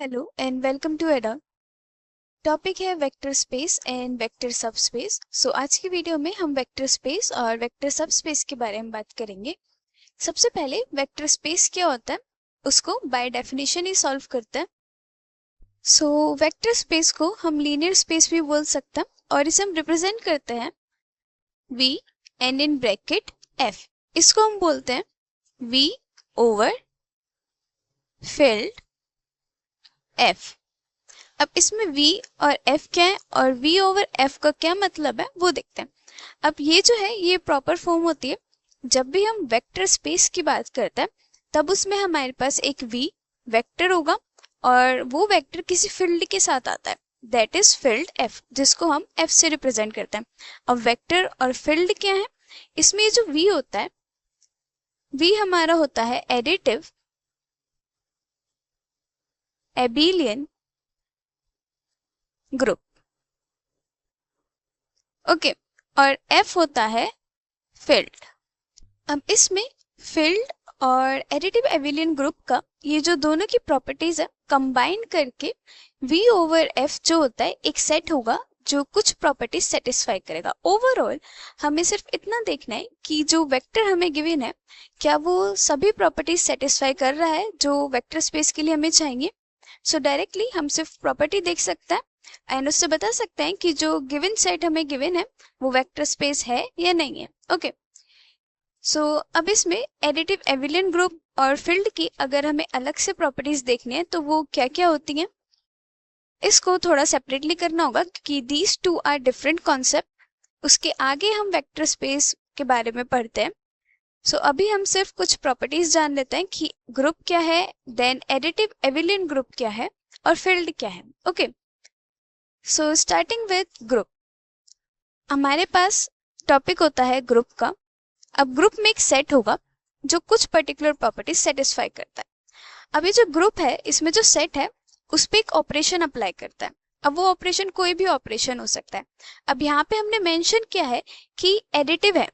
Hello and welcome to एडा। Topic है vector space and vector subspace. So आज की वीडियो में हम वेक्टर स्पेस और वेक्टर सबस्पेस के बारे में बात करेंगे। सबसे पहले वेक्टर स्पेस क्या होता है उसको बाय डेफिनेशन ही सॉल्व करते हैं। सो वेक्टर स्पेस को हम लीनियर स्पेस भी बोल सकते हैं और इसे हम रिप्रेजेंट करते हैं V and in bracket F। इसको हम बोलते हैं V ओवर फील्ड F। अब इसमें V और F क्या है और V ओवर F का क्या मतलब है वो देखते हैं। अब ये जो है ये प्रॉपर फॉर्म होती है जब भी हम वेक्टर स्पेस की बात करते हैं तब उसमें हमारे पास एक V वेक्टर होगा और वो वेक्टर किसी फील्ड के साथ आता है, दैट इज फील्ड F, जिसको हम F से रिप्रेजेंट करते हैं। अब वेक्टर और फील्ड क्या है, इसमें ये जो V होता है, V हमारा होता है एडिटिव एबिलियन ग्रुप, ओके, और F होता है फील्ड। अब इसमें फील्ड और एडिटिव एबिलियन ग्रुप का ये जो दोनों की प्रॉपर्टीज है कंबाइन करके V ओवर F जो होता है एक सेट होगा जो कुछ प्रॉपर्टीज सेटिस्फाई करेगा। ओवरऑल हमें सिर्फ इतना देखना है कि जो वेक्टर हमें गिवन है क्या वो सभी प्रॉपर्टीज सेटिस्फाई कर रहा है जो वेक्टर स्पेस के लिए हमें चाहिए। सो डायरेक्टली हम सिर्फ प्रॉपर्टी देख सकते हैं एंड उससे बता सकते हैं कि जो गिवन सेट हमें गिवन है वो वेक्टर स्पेस है या नहीं है। ओके, सो अब इसमें एडिटिव एबिलियन ग्रुप और फील्ड की अगर हमें अलग से प्रॉपर्टीज देखनी है तो वो क्या क्या होती हैं, इसको थोड़ा सेपरेटली करना होगा क्योंकि these two are different concept. उसके आगे हम वेक्टर स्पेस के बारे में पढ़ते हैं। सो अभी हम सिर्फ कुछ प्रॉपर्टीज जान लेते हैं कि ग्रुप क्या है, देन एडिटिव एबिलियन ग्रुप क्या है और फील्ड क्या है। Okay, so starting with group, हमारे पास टॉपिक होता है ग्रुप का। अब ग्रुप में एक सेट होगा जो कुछ पर्टिकुलर प्रॉपर्टीज सेटिस्फाई करता है। अब ये जो ग्रुप है इसमें जो सेट है उस पर एक ऑपरेशन अप्लाई करता है। अब वो ऑपरेशन कोई भी ऑपरेशन हो सकता है। अब यहाँ पे हमने मेंशन किया है कि एडिटिव है।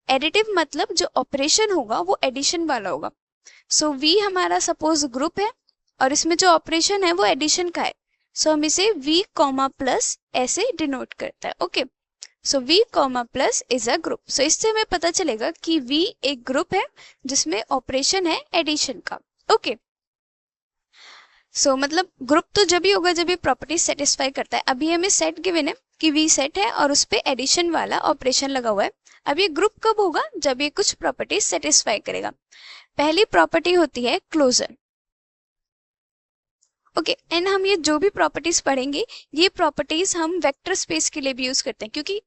एडिटिव मतलब जो ऑपरेशन होगा वो एडिशन वाला होगा। सो V हमारा सपोज ग्रुप है और इसमें जो ऑपरेशन है वो एडिशन का है। सो हम इसे V कॉमा प्लस ऐसे डिनोट करता है। Okay, so V comma plus is a group. So इससे हमें पता चलेगा कि V एक ग्रुप है जिसमें ऑपरेशन है एडिशन का। ओके, सो मतलब ग्रुप तो जब ही होगा जब ये प्रॉपर्टी सेटिस्फाई करता है। अभी हमें सेट गिवन है कि V सेट है और उस पे एडिशन वाला ऑपरेशन लगा हुआ है। अब ये ग्रुप कब होगा, जब ये कुछ प्रॉपर्टी सेटिस्फाई करेगा। पहली प्रॉपर्टी होती है क्लोजर। ओके, एंड हम ये जो भी प्रॉपर्टीज पढ़ेंगे ये प्रॉपर्टीज हम वेक्टर स्पेस के लिए भी यूज करते हैं क्योंकि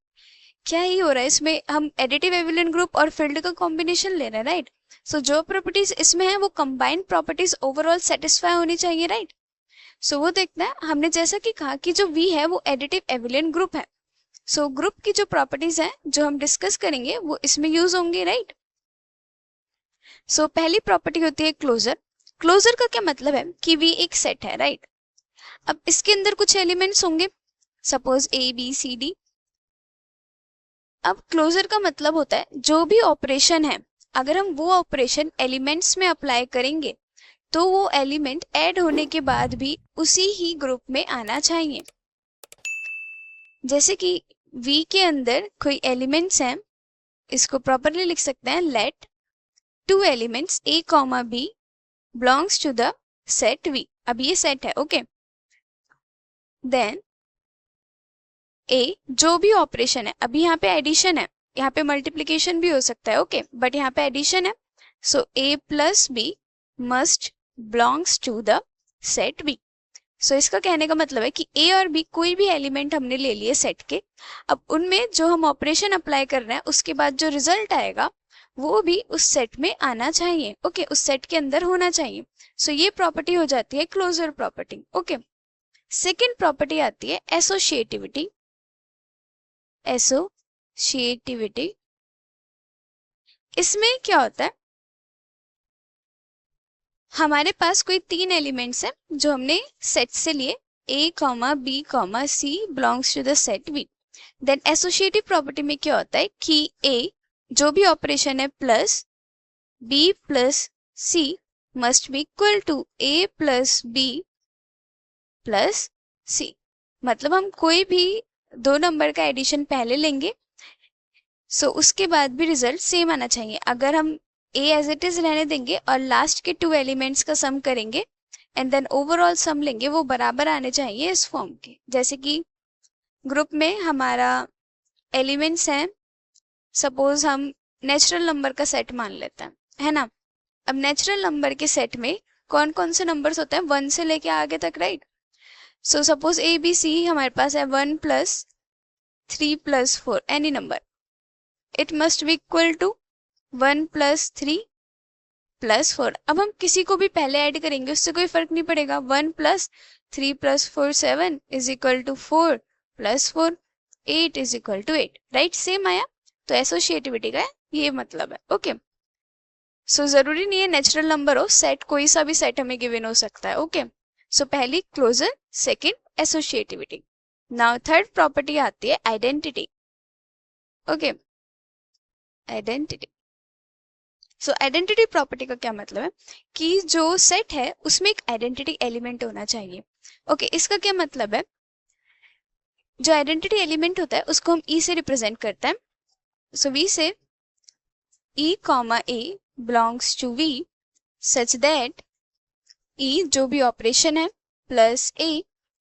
क्या ही हो रहा है इसमें, हम एडिटिव एबिलियन ग्रुप और फील्ड का कॉम्बिनेशन ले रहे हैं, राइट। सो जो प्रॉपर्टीज इसमें है वो कंबाइंड प्रॉपर्टीज ओवरऑल सेटिस्फाई होनी चाहिए, राइट। सो वो देखना है, हमने जैसा कि कहा कि जो V है वो एडिटिव एबिलियन ग्रुप है। सो ग्रुप की जो प्रॉपर्टीज है जो हम डिस्कस करेंगे वो इसमें यूज होंगे, राइट। सो पहली प्रॉपर्टी होती है क्लोजर। क्लोजर का क्या मतलब है कि V एक सेट है, राइट। अब इसके अंदर कुछ एलिमेंट्स होंगे, suppose A B C D। अब क्लोजर का मतलब होता है जो भी ऑपरेशन है अगर हम वो ऑपरेशन एलिमेंट्स में अप्लाई करेंगे तो वो एलिमेंट ऐड होने के बाद भी उसी ही ग्रुप में आना चाहिए। जैसे कि V के अंदर कोई एलिमेंट्स हैं, इसको प्रॉपरली लिख सकते हैं, let two elements A comma B belongs to the set V। अब ये सेट है, ओके। देन A जो भी ऑपरेशन है, अभी यहाँ पे एडिशन है, यहाँ पे मल्टीप्लीकेशन भी हो सकता है, ओके, बट यहाँ पे एडिशन है। So A plus B must belongs to the set V। So इसका कहने का मतलब है कि A और B कोई भी एलिमेंट हमने ले लिए सेट के, अब उनमें जो हम ऑपरेशन अप्लाई कर रहे हैं उसके बाद जो रिजल्ट आएगा वो भी उस सेट में आना चाहिए, ओके, उस सेट के अंदर होना चाहिए। सो ये प्रॉपर्टी हो जाती है closure property, okay. Second property आती है एसोसिएटिविटी। एसोसिएटिविटी, इसमें क्या होता है, हमारे पास कोई तीन एलिमेंट्स हैं जो हमने सेट से लिए, A comma B comma C belongs to the set V। Then associative property में क्या होता है कि A जो भी ऑपरेशन है plus B plus C must be equal to A plus B plus C. मतलब हम कोई भी दो नंबर का एडिशन पहले लेंगे, सो उसके बाद भी रिजल्ट सेम आना चाहिए। अगर हम ए एज इट इज रहने देंगे और लास्ट के टू एलिमेंट्स का सम करेंगे एंड देन ओवरऑल सम लेंगे, वो बराबर आने चाहिए इस फॉर्म के। जैसे कि ग्रुप में हमारा एलिमेंट्स हैं, सपोज हम नेचुरल नंबर का सेट मान लेते हैं, है ना। अब नेचुरल नंबर के सेट में कौन कौन से नंबर्स होते हैं, 1 से लेके आगे तक, right. So suppose A B C हमारे पास है 1 + 3 + 4 any number, it must be equal to 1 + 3 + 4। अब हम किसी को भी पहले ऐड करेंगे उससे कोई फर्क नहीं पड़ेगा। 1 + 3 + 4 7 = 4 + 4 8 = 8, राइट। सेम आया। तो एसोसिएटिविटी का ये मतलब है। ओके, सो जरूरी नहीं है नेचुरल नंबर हो, सेट कोई सा भी सेट हमें गिवन हो सकता है। ओके, सो पहली closure, second associativity. Now third property आती है identity. Okay, identity. So identity property का क्या मतलब है कि जो सेट है उसमें एक आइडेंटिटी एलिमेंट होना चाहिए। ओके, इसका क्या मतलब है, जो आइडेंटिटी एलिमेंट होता है उसको हम ई से रिप्रेजेंट करते हैं। सो वी से E, A belongs to V such that E जो भी ऑपरेशन है plus A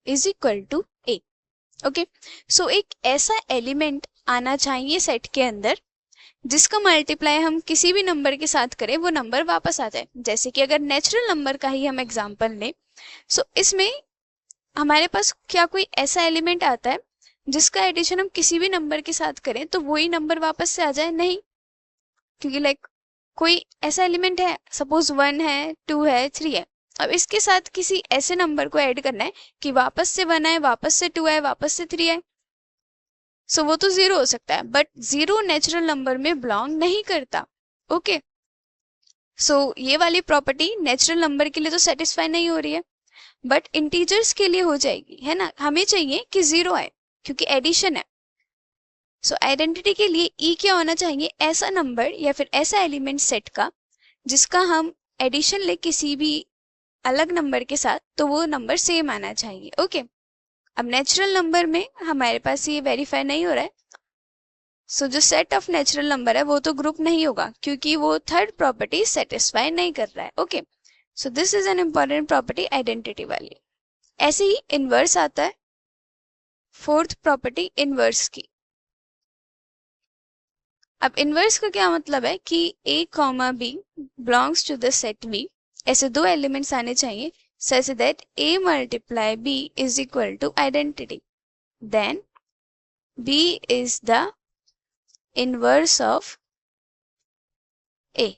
is equal to A। Okay, so एक ऐसा एलिमेंट आना चाहिए सेट के अंदर जिसका मल्टीप्लाई हम किसी भी नंबर के साथ करें वो नंबर वापस आ जाए। जैसे कि अगर नेचुरल नंबर का ही हम एग्जांपल लें, सो इसमें हमारे पास क्या कोई ऐसा एलिमेंट आता है जिसका एडिशन हम किसी भी नंबर के साथ करें तो वही नंबर वापस से आ जाए? नहीं, क्योंकि लाइक कोई ऐसा एलिमेंट है, सपोज 1 है, 2 है, 3 है। अब इसके साथ किसी ऐसे नंबर को ऐड करना है कि वापस से 1 आए, वापस से 2 आए, वापस से 3 आए, सो वो तो 0 हो सकता है, बट 0 नेचुरल नंबर में बिलोंग नहीं करता। ओके, सो ये वाली प्रॉपर्टी नेचुरल नंबर के लिए तो सेटिस्फाई नहीं हो रही है, बट इंटीजर्स के लिए हो जाएगी, है ना। हमें चाहिए कि 0 आए क्योंकि एडिशन है। सो आइडेंटिटी के लिए ई क्या होना चाहिए, ऐसा नंबर या फिर ऐसा एलिमेंट सेट का जिसका हम एडिशन ले किसी भी अलग नंबर के साथ तो वो नंबर सेम आना चाहिए। ओके, अब नेचुरल नंबर में हमारे पास ये वेरीफाई नहीं हो रहा है, सो जो सेट ऑफ नेचुरल नंबर है वो तो ग्रुप नहीं होगा क्योंकि वो थर्ड प्रॉपर्टी सेटिस्फाई नहीं कर रहा है। Okay, so this is an important property identity वाली। ऐसे ही इनवर्स आता है, फोर्थ प्रॉपर्टी इनवर्स की। अब इनवर्स का क्या मतलब है कि A, B belongs to the set V, ऐसे दो एलिमेंट्स आने चाहिए such that A multiply B is equal to identity, then B is the inverse of A।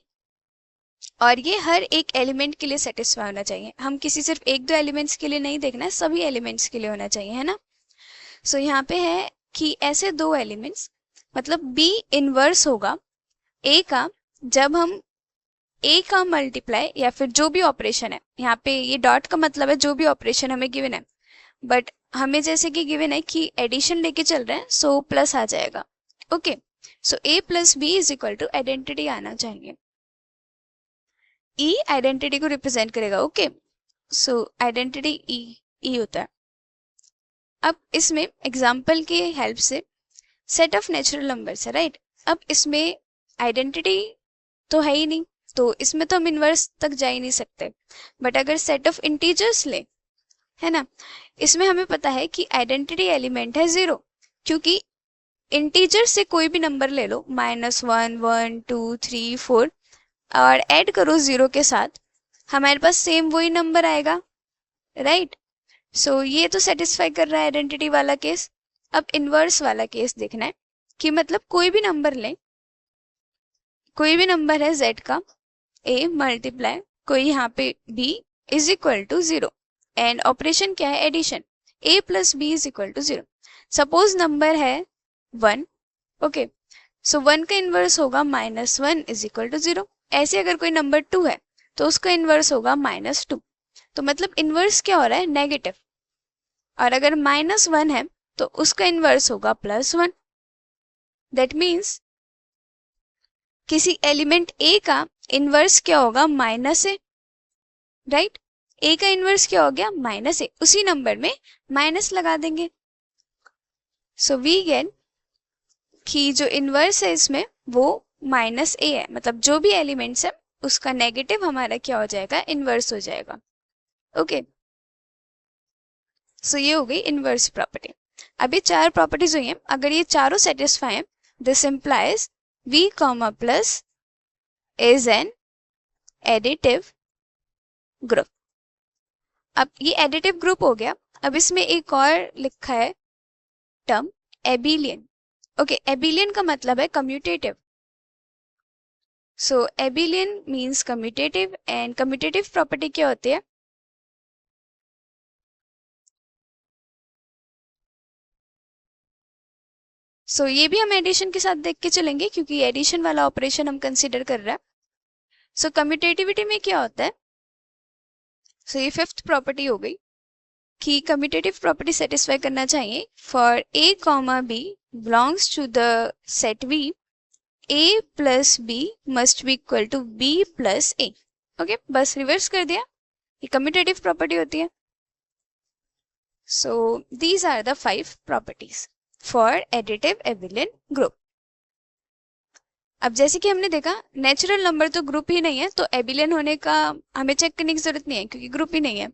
और ये हर एक एलिमेंट के लिए सेटिस्फाई होना चाहिए। हम किसी सिर्फ एक दो एलिमेंट्स के लिए नहीं देखना है, सभी एलिमेंट्स के लिए होना चाहिए, है ना। सो यहाँ पे है कि ऐसे दो एलिमेंट्स, मतलब B इनवर्स होगा A का जब हम A का मल्टीप्लाई या फिर जो भी ऑपरेशन है, यहाँ पे ये डॉट का मतलब है जो भी ऑपरेशन हमें गिवन है, बट हमें जैसे कि गिवन है कि एडिशन लेके चल रहे हैं सो प्लस आ जाएगा। Okay, so A + B is equal to identity आना चाहिए। E आइडेंटिटी को रिप्रेजेंट करेगा। ओके, सो आइडेंटिटी E होता है। अब इसमें एग्जाम्पल के हेल्प से सेट ऑफ नेचुरल नंबर्स है, राइट। अब इसमें आइडेंटिटी तो है ही नहीं, तो इसमें तो हम इनवर्स तक जा ही नहीं सकते। बट अगर सेट ऑफ इंटीजर्स ले, है ना, इसमें हमें पता है कि आइडेंटिटी एलिमेंट है 0, क्योंकि इंटीजर से कोई भी नंबर ले लो, -1 1 2 3 4 और ऐड करो 0 के साथ, हमारे पास सेम वही नंबर आएगा, राइट। सो ये तो सेटिस्फाई कर रहा है आइडेंटिटी वाला केस। अब इनवर्स वाला केस देखना है कि मतलब कोई भी नंबर लें, कोई भी नंबर है z का, A मल्टीप्लाई कोई यहाँ पे B is equal to 0 and operation क्या है, addition, A + B is equal to 0। Suppose number है 1, ओके, सो 1 का इनवर्स होगा -1 इज इक्वल टू 0। ऐसे अगर कोई नंबर 2 है तो उसका इनवर्स होगा -2, तो मतलब इनवर्स क्या हो रहा है, नेगेटिव। और अगर -1 है तो उसका इनवर्स होगा +1, दैट मीन्स किसी एलिमेंट A का इनवर्स क्या होगा, -A, राइट। ए का इनवर्स क्या हो गया, माइनस ए, उसी नंबर में माइनस लगा देंगे। सो वी गेट कि जो इनवर्स है इसमें वो माइनस ए है, मतलब जो भी एलिमेंट्स है उसका नेगेटिव हमारा क्या हो जाएगा, इनवर्स हो जाएगा। ओके, सो ये हो गई इनवर्स प्रॉपर्टी। अभी 4 प्रॉपर्टीज हुई हैं, अगर ये चारों सेटिस्फाई हैं, this implies v comma plus is an additive group. अब ये एडिटिव ग्रुप हो गया। अब इसमें एक और लिखा है टर्म एबिलियन। ओके, एबिलियन का मतलब है commutative. So एबिलियन means commutative, and commutative property क्या होती है, सो ये भी हम एडिशन के साथ देख के चलेंगे क्योंकि एडिशन वाला ऑपरेशन हम कंसिडर कर रहे हैं। सो कम्यूटेटिविटी में क्या होता है, सो ये 5th प्रॉपर्टी हो गई कि कम्यूटेटिव प्रॉपर्टी सेटिस्फाई करना चाहिए for A comma B belongs to the set V, A plus B must be equal to B plus A. Okay, बस रिवर्स कर दिया, ये कम्यूटेटिव प्रॉपर्टी होती है। So these are the 5 properties for additive abelian group. अब जैसे कि हमने देखा नेचुरल नंबर तो ग्रुप ही नहीं है, तो एबिलियन होने का हमें चेक करने की जरूरत नहीं है क्योंकि ग्रुप ही नहीं है।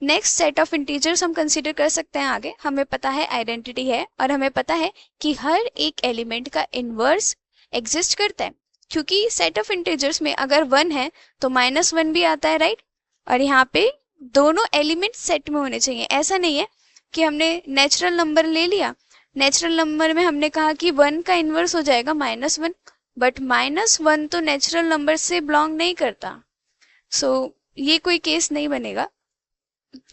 नेक्स्ट सेट ऑफ इंटीजर्स हम कंसीडर कर सकते हैं आगे। हमें पता है आइडेंटिटी है और हमें पता है कि हर एक एलिमेंट का इनवर्स एग्जिस्ट करता है, क्योंकि सेट ऑफ इंटीजर्स में अगर 1 है तो -1 भी आता है, राइट। और यहाँ पे दोनों एलिमेंट सेट में होने चाहिए। ऐसा नहीं है कि हमने नेचुरल नंबर ले लिया, नेचुरल नंबर में हमने कहा कि 1 का इनवर्स हो जाएगा -1, बट -1 तो नेचुरल नंबर से बिलोंग नहीं करता। सो ये कोई केस नहीं बनेगा।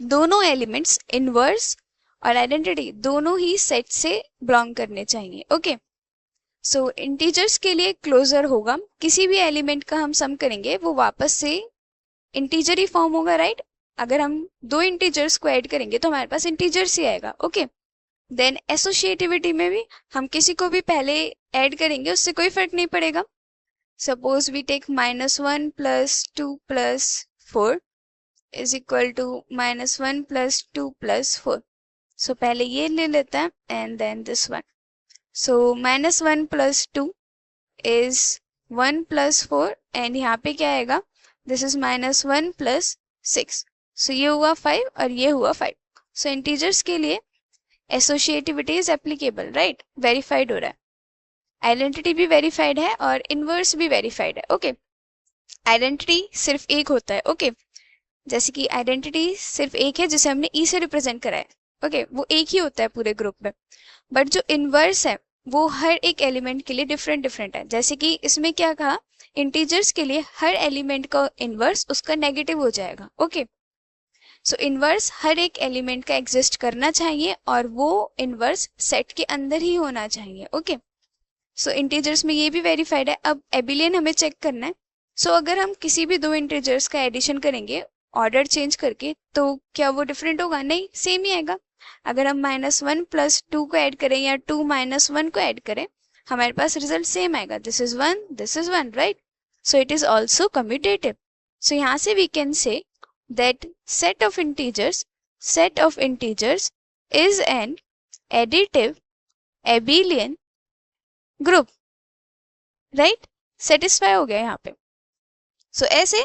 दोनों एलिमेंट्स इनवर्स और आइडेंटिटी दोनों ही सेट से बिलोंग करने चाहिए। ओके, सो इंटीजर्स के लिए क्लोजर होगा, किसी भी एलिमेंट का हम सम करेंगे वो वापस से इंटीजर ही फॉर्म होगा, राइट। अगर हम 2 इंटीजर्स को ऐड करेंगे तो हमारे पास इंटीजर्स ही आएगा। ओके, देन एसोसिएटिविटी में भी हम किसी को भी पहले ऐड करेंगे उससे कोई फर्क नहीं पड़ेगा। Suppose we take -1 plus 2 plus 4 is equal to -1 plus 2 plus 4। So पहले ये ले लेते हैं and then this one. So -1 plus 2 is 1 plus 4 and यहाँ पे क्या आएगा, दिस इज -1 प्लस 6। सो ये हुआ 5 और ये हुआ 5। सो इंटीजर्स के लिए associativity is applicable, right, verified हो रहा है। आइडेंटिटी भी वेरीफाइड है और इनवर्स भी वेरीफाइड है। ओके, आइडेंटिटी सिर्फ एक होता है। ओके, जैसे कि आइडेंटिटी सिर्फ एक है जिसे हमने ई से रिप्रेजेंट करा है। ओके, वो एक ही होता है पूरे ग्रुप में, बट जो इनवर्स है वो हर एक एलिमेंट के लिए डिफरेंट डिफरेंट है। जैसे कि इसमें क्या कहा, इंटीजर्स के लिए हर एलिमेंट का इनवर्स उसका नेगेटिव हो जाएगा। ओके, सो इनवर्स हर एक एलिमेंट का एग्जिस्ट करना चाहिए और वो इनवर्स सेट के अंदर ही होना चाहिए। ओके, सो इंटीजर्स में ये भी वेरीफाइड है। अब एबिलियन हमें चेक करना है। सो अगर हम किसी भी 2 इंटीजर्स का एडिशन करेंगे ऑर्डर चेंज करके तो क्या वो डिफरेंट होगा, नहीं, सेम ही आएगा। अगर हम -1 प्लस 2 को ऐड करें या 2 -1 को ऐड करें हमारे पास रिजल्ट सेम आएगा, this is 1, this is 1, right. So it is also commutative. So यहाँ से we can say that set of integers is an additive abelian group, right। Satisfy हो गया यहाँ पे। सो ऐसे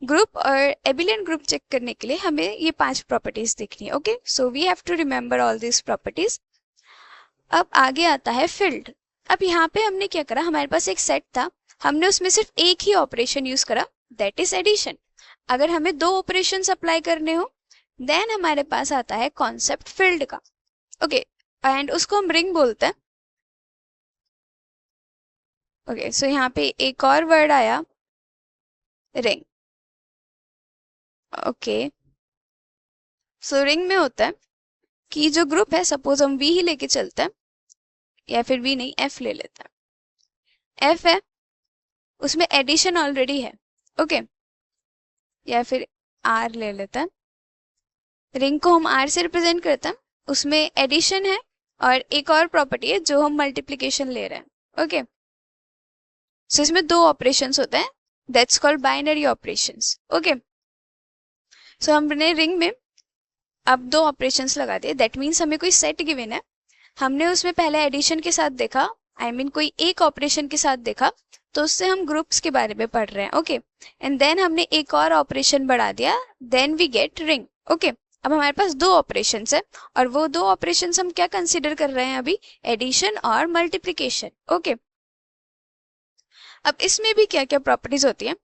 ग्रुप और एबिलियन ग्रुप चेक करने के लिए हमें ये 5 प्रॉपर्टीज देखनी है। Okay, so we have to remember all this properties. अब आगे आता है फिल्ड। अब यहाँ पे हमने क्या करा, हमारे पास एक सेट था, हमने उसमें सिर्फ एक ही ऑपरेशन यूज करा, दैट इज एडिशन। अगर हमें 2 ऑपरेशन अप्लाई करने हो देन हमारे पास आता है कॉन्सेप्ट फील्ड का। ओके, एंड उसको हम रिंग बोलते हैं। ओके, सो यहाँ पे एक और वर्ड आया रिंग। ओके, सो रिंग में होता है कि जो ग्रुप है, सपोज हम वी ही लेके चलते हैं, या फिर वी नहीं एफ ले लेते हैं। एफ है, उसमें एडिशन ऑलरेडी है। ओके, या फिर आर ले लेते हैं। रिंग को हम आर से रिप्रेजेंट करते हैं, उसमें एडिशन है और एक और प्रॉपर्टी है जो हम मल्टीप्लिकेशन ले रहे हैं। ओके, सो इसमें 2 ऑपरेशंस होते हैं, that's called binary operations. Okay, so हमने रिंग में अब दो ऑपरेशंस लगा दिए, दैट मीन्स हमें कोई सेट गिवन है, हमने उसमें पहले एडिशन के साथ देखा, कोई एक ऑपरेशन के साथ देखा, तो उससे हम ग्रुप्स के बारे में पढ़ रहे हैं, ओके। एंड देन हमने एक और ऑपरेशन बढ़ा दिया, then we get ring, okay. अब हमारे पास दो ऑपरेशंस है और वो दो ऑपरेशंस हम क्या कंसीडर कर रहे हैं अभी, एडिशन और मल्टीप्लिकेशन, ओके। अब इसमें भी क्या क्या प्रॉपर्टीज होती है,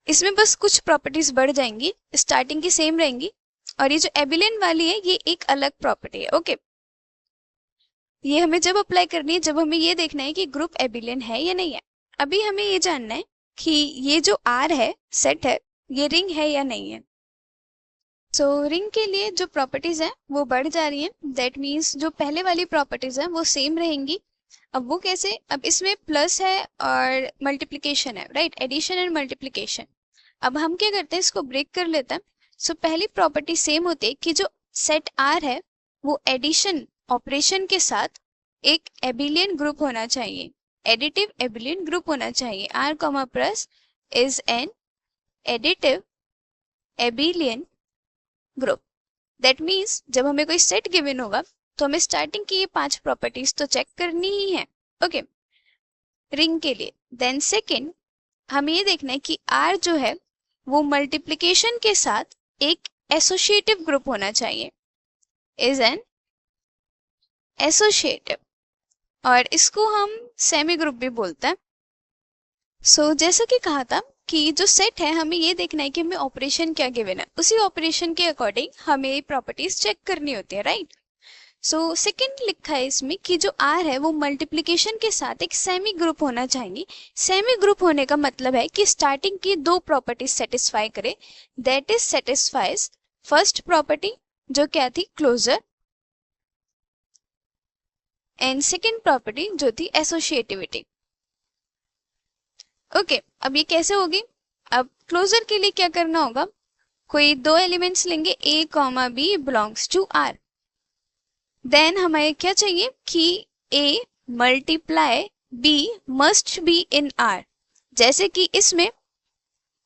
इसमें बस कुछ प्रॉपर्टीज बढ़ जाएंगी, स्टार्टिंग की सेम रहेंगी, और ये जो एबिलियन वाली है ये एक अलग प्रॉपर्टी है, ओके। ये हमें जब अप्लाई करनी है जब हमें ये देखना है कि ग्रुप एबिलियन है या नहीं है। अभी हमें ये जानना है कि ये जो आर है, सेट है, ये रिंग है या नहीं है। सो रिंग के लिए जो प्रॉपर्टीज है वो बढ़ जा रही है, दैट मीन्स जो पहले वाली प्रॉपर्टीज है वो सेम रहेंगी। अब वो कैसे, अब इसमें प्लस है और मल्टीप्लिकेशन है, राइट, एडिशन एंड मल्टीप्लिकेशन। अब हम क्या करते हैं, इसको ब्रेक कर लेते हैं। सो पहली प्रॉपर्टी सेम होती है कि जो सेट आर है वो एडिशन ऑपरेशन के साथ एक एबिलियन ग्रुप होना चाहिए, एडिटिव एबिलियन ग्रुप होना चाहिए। R comma plus is an additive abelian group. That means जब हमें कोई सेट गिवन होगा तो हमें स्टार्टिंग की ये 5 प्रॉपर्टीज तो चेक करनी ही है, ओके, रिंग के लिए। देन सेकेंड हमें ये देखना है कि आर जो है वो मल्टीप्लिकेशन के साथ एक एसोसिएटिव ग्रुप होना चाहिए, इज एन एसोसिएटिव, और इसको हम सेमी ग्रुप भी बोलते हैं। सो जैसा कि कहा था कि जो सेट है हमें ये देखना है कि हमें ऑपरेशन क्या गिवन है, उसी ऑपरेशन के अकॉर्डिंग हमें प्रॉपर्टीज चेक करनी होती है, राइट। सो सेकंड लिखा है इसमें कि जो आर है वो मल्टीप्लिकेशन के साथ एक सेमी ग्रुप होना चाहिए। सेमी ग्रुप होने का मतलब है कि स्टार्टिंग की दो प्रॉपर्टीज सेटिस्फाई करे, that is satisfies first property जो क्या थी, क्लोजर, एंड सेकंड प्रॉपर्टी जो थी एसोसिएटिविटी, ओके। अब ये कैसे होगी, अब क्लोजर के लिए क्या करना होगा, कोई दो एलिमेंट्स लेंगे, A comma B belongs to R. Then हमें क्या चाहिए कि A multiply B must be in R. जैसे कि इसमें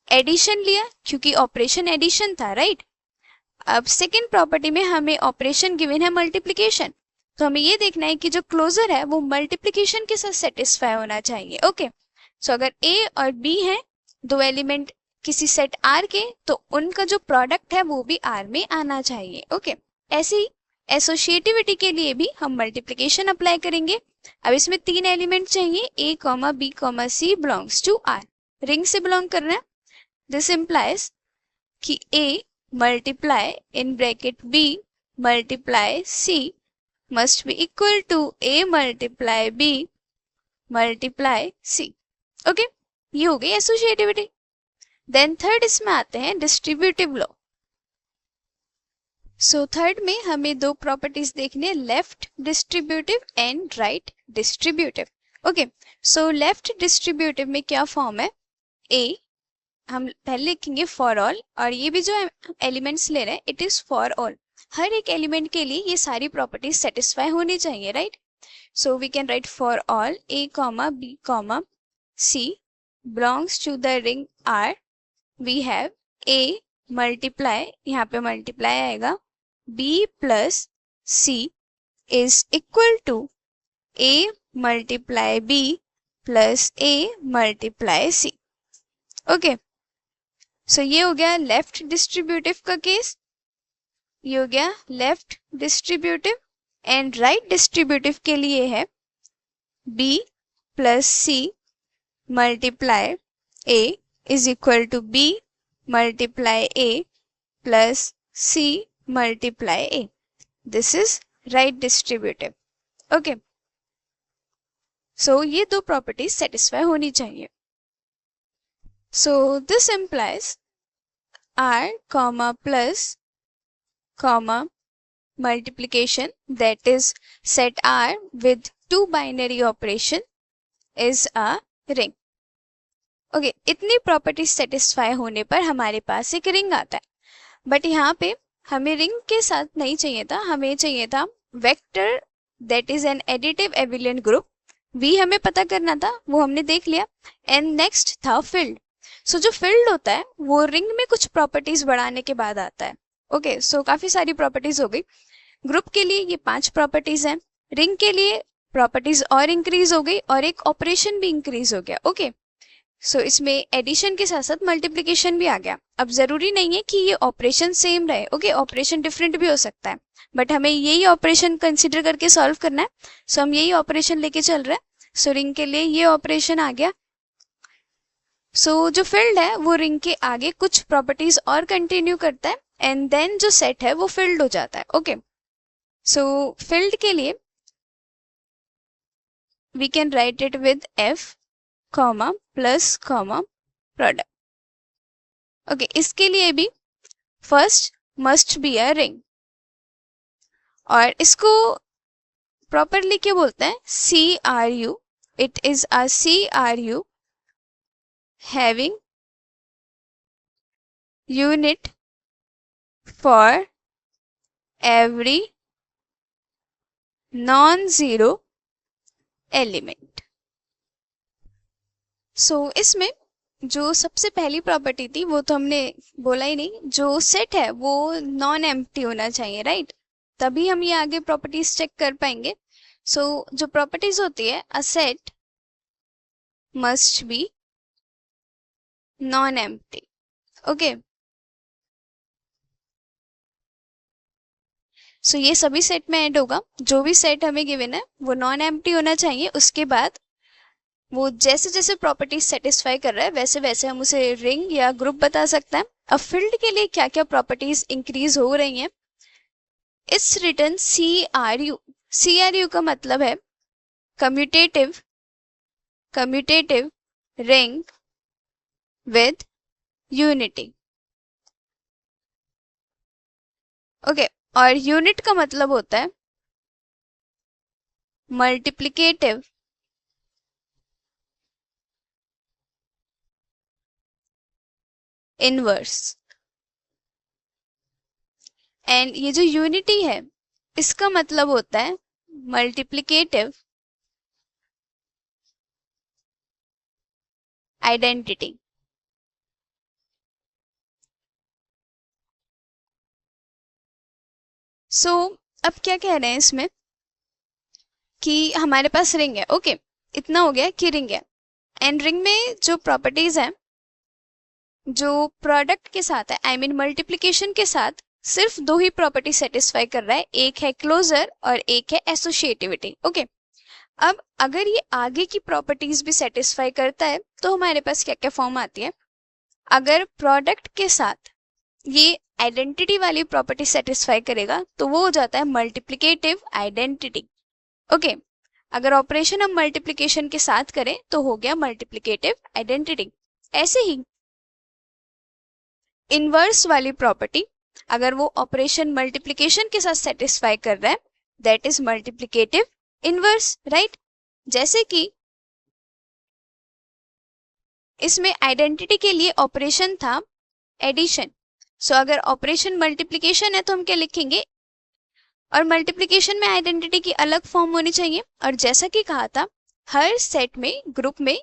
एडिशन लिया क्योंकि ऑपरेशन एडिशन था, राइट। अब सेकेंड प्रॉपर्टी में हमें ऑपरेशन गिवन है मल्टीप्लिकेशन, तो हमें ये देखना है कि जो क्लोजर है वो मल्टीप्लिकेशन के साथ सेटिस्फाई होना चाहिए, ओके। सो अगर ए और बी है दो एलिमेंट किसी सेट आर के, तो उनका जो प्रोडक्ट है वो भी आर में आना चाहिए, ओके। ऐसे ही एसोसिएटिविटी के लिए भी हम मल्टीप्लिकेशन अप्लाई करेंगे। अब इसमें 3 एलिमेंट चाहिए, A comma B comma C belongs to R, ring से बिलोंग कर रहे हैं। दिस इम्प्लाइज कि A multiply in bracket B multiply C must be equal to A multiply B multiply C, okay. ये हो गई एसोसिएटिविटी। देन थर्ड इसमें आते हैं डिस्ट्रीब्यूटिव लॉ। सो थर्ड में हमें दो प्रॉपर्टीज देखनी है, left distributive and right distributive, okay. So left distributive में क्या फॉर्म है, ए हम पहले लिखेंगे फॉर ऑल, और ये भी जो एलिमेंट्स ले रहे हैं इट इज फॉर ऑल, हर एक एलिमेंट के लिए ये सारी प्रॉपर्टीज सेटिस्फाई होनी चाहिए, right. So we can write for all A comma B comma C belongs to the ring R, we have A multiply, यहाँ पे मल्टीप्लाई आएगा, b plus c is equal to a multiply b plus a multiply c, okay. So ये हो गया left distributive का case, ये हो गया left distributive. And right distributive के लिए है b plus c multiply a is equal to b multiply a plus c multiply a, this is right distributive, okay. So ये दो प्रॉपर्टीज सेटिस्फाई होनी चाहिए। So this implies r comma plus comma multiplication, that is set R with two binary operation is a ring, okay. इतनी property satisfy होने पर हमारे पास एक ring आता है, बट यहाँ पे हमें रिंग के साथ नहीं चाहिए था, हमें चाहिए था vector that is an additive abelian group. We हमें पता करना था, वो हमने देख लिया। एंड नेक्स्ट था फील्ड। सो जो फील्ड होता है वो रिंग में कुछ प्रॉपर्टीज बढ़ाने के बाद आता है। ओके, सो काफी सारी प्रॉपर्टीज हो गई। ग्रुप के लिए ये 5 प्रॉपर्टीज हैं, रिंग के लिए प्रॉपर्टीज और इंक्रीज हो गई और एक ऑपरेशन भी इंक्रीज हो गया। ओके, सो इसमें एडिशन के साथ साथ मल्टीप्लिकेशन भी आ गया। अब जरूरी नहीं है कि ये ऑपरेशन सेम रहे। ओके, ऑपरेशन डिफरेंट भी हो सकता है, बट हमें यही ऑपरेशन कंसिडर करके सॉल्व करना है। सो हम यही ऑपरेशन लेके चल रहे हैं। सो रिंग के लिए ये ऑपरेशन आ गया। सो जो फील्ड है वो रिंग के आगे कुछ प्रॉपर्टीज और कंटिन्यू करता है एंड देन जो सेट है वो फील्ड हो जाता है। ओके, सो फील्ड के लिए we can write it with f comma plus comma product. Okay, इसके लिए भी first must be a ring, और इसको प्रॉपरली क्या बोलते हैं, CRU। It is a CRU having unit for every non-zero element। So इसमें जो सबसे पहली प्रॉपर्टी थी वो तो हमने बोला ही नहीं, जो सेट है वो नॉन एम्प्टी होना चाहिए, राइट? तभी हम ये आगे प्रॉपर्टीज चेक कर पाएंगे। सो जो प्रॉपर्टीज होती है, a set must be non empty. Okay, so ये सभी सेट में ऐड होगा। जो भी सेट हमें गिवन है वो नॉन एम्प्टी होना चाहिए। उसके बाद वो जैसे जैसे प्रॉपर्टीज सेटिस्फाई कर रहा है वैसे वैसे हम उसे रिंग या ग्रुप बता सकते हैं। अब फील्ड के लिए क्या क्या प्रॉपर्टीज इंक्रीज हो रही हैं, इट्स रिटन CRU। CRU का मतलब है commutative ring with unity. Okay, और यूनिट का मतलब होता है मल्टीप्लिकेटिव इनवर्स। एंड ये जो यूनिटी है इसका मतलब होता है मल्टीप्लिकेटिव आइडेंटिटी। सो अब क्या कह रहे हैं इसमें कि हमारे पास रिंग है। ओके, इतना हो गया कि रिंग है, एंड रिंग में जो प्रॉपर्टीज हैं जो प्रोडक्ट के साथ है, आई मीन मल्टीप्लिकेशन के साथ सिर्फ 2 ही प्रॉपर्टी सेटिस्फाई कर रहा है, एक है क्लोजर और एक है एसोसिएटिविटी। ओके, अब अगर ये आगे की प्रॉपर्टीज भी सेटिस्फाई करता है तो हमारे पास क्या क्या फॉर्म आती है। अगर प्रोडक्ट के साथ ये आइडेंटिटी वाली प्रॉपर्टी सेटिस्फाई करेगा तो वो हो जाता है मल्टीप्लिकेटिव आइडेंटिटी। ओके, अगर ऑपरेशन हम मल्टीप्लिकेशन के साथ करें तो हो गया मल्टीप्लिकेटिव आइडेंटिटी। ऐसे ही इनवर्स वाली प्रॉपर्टी, अगर वो ऑपरेशन मल्टीप्लिकेशन के साथ सेटिस्फाई कर रहा है, that is multiplicative inverse, right? जैसे कि इसमें आइडेंटिटी के लिए ऑपरेशन था एडिशन। सो अगर ऑपरेशन मल्टीप्लिकेशन है तो हम क्या लिखेंगे, और मल्टीप्लिकेशन में आइडेंटिटी की अलग फॉर्म होनी चाहिए। और जैसा कि कहा था, हर सेट में, ग्रुप में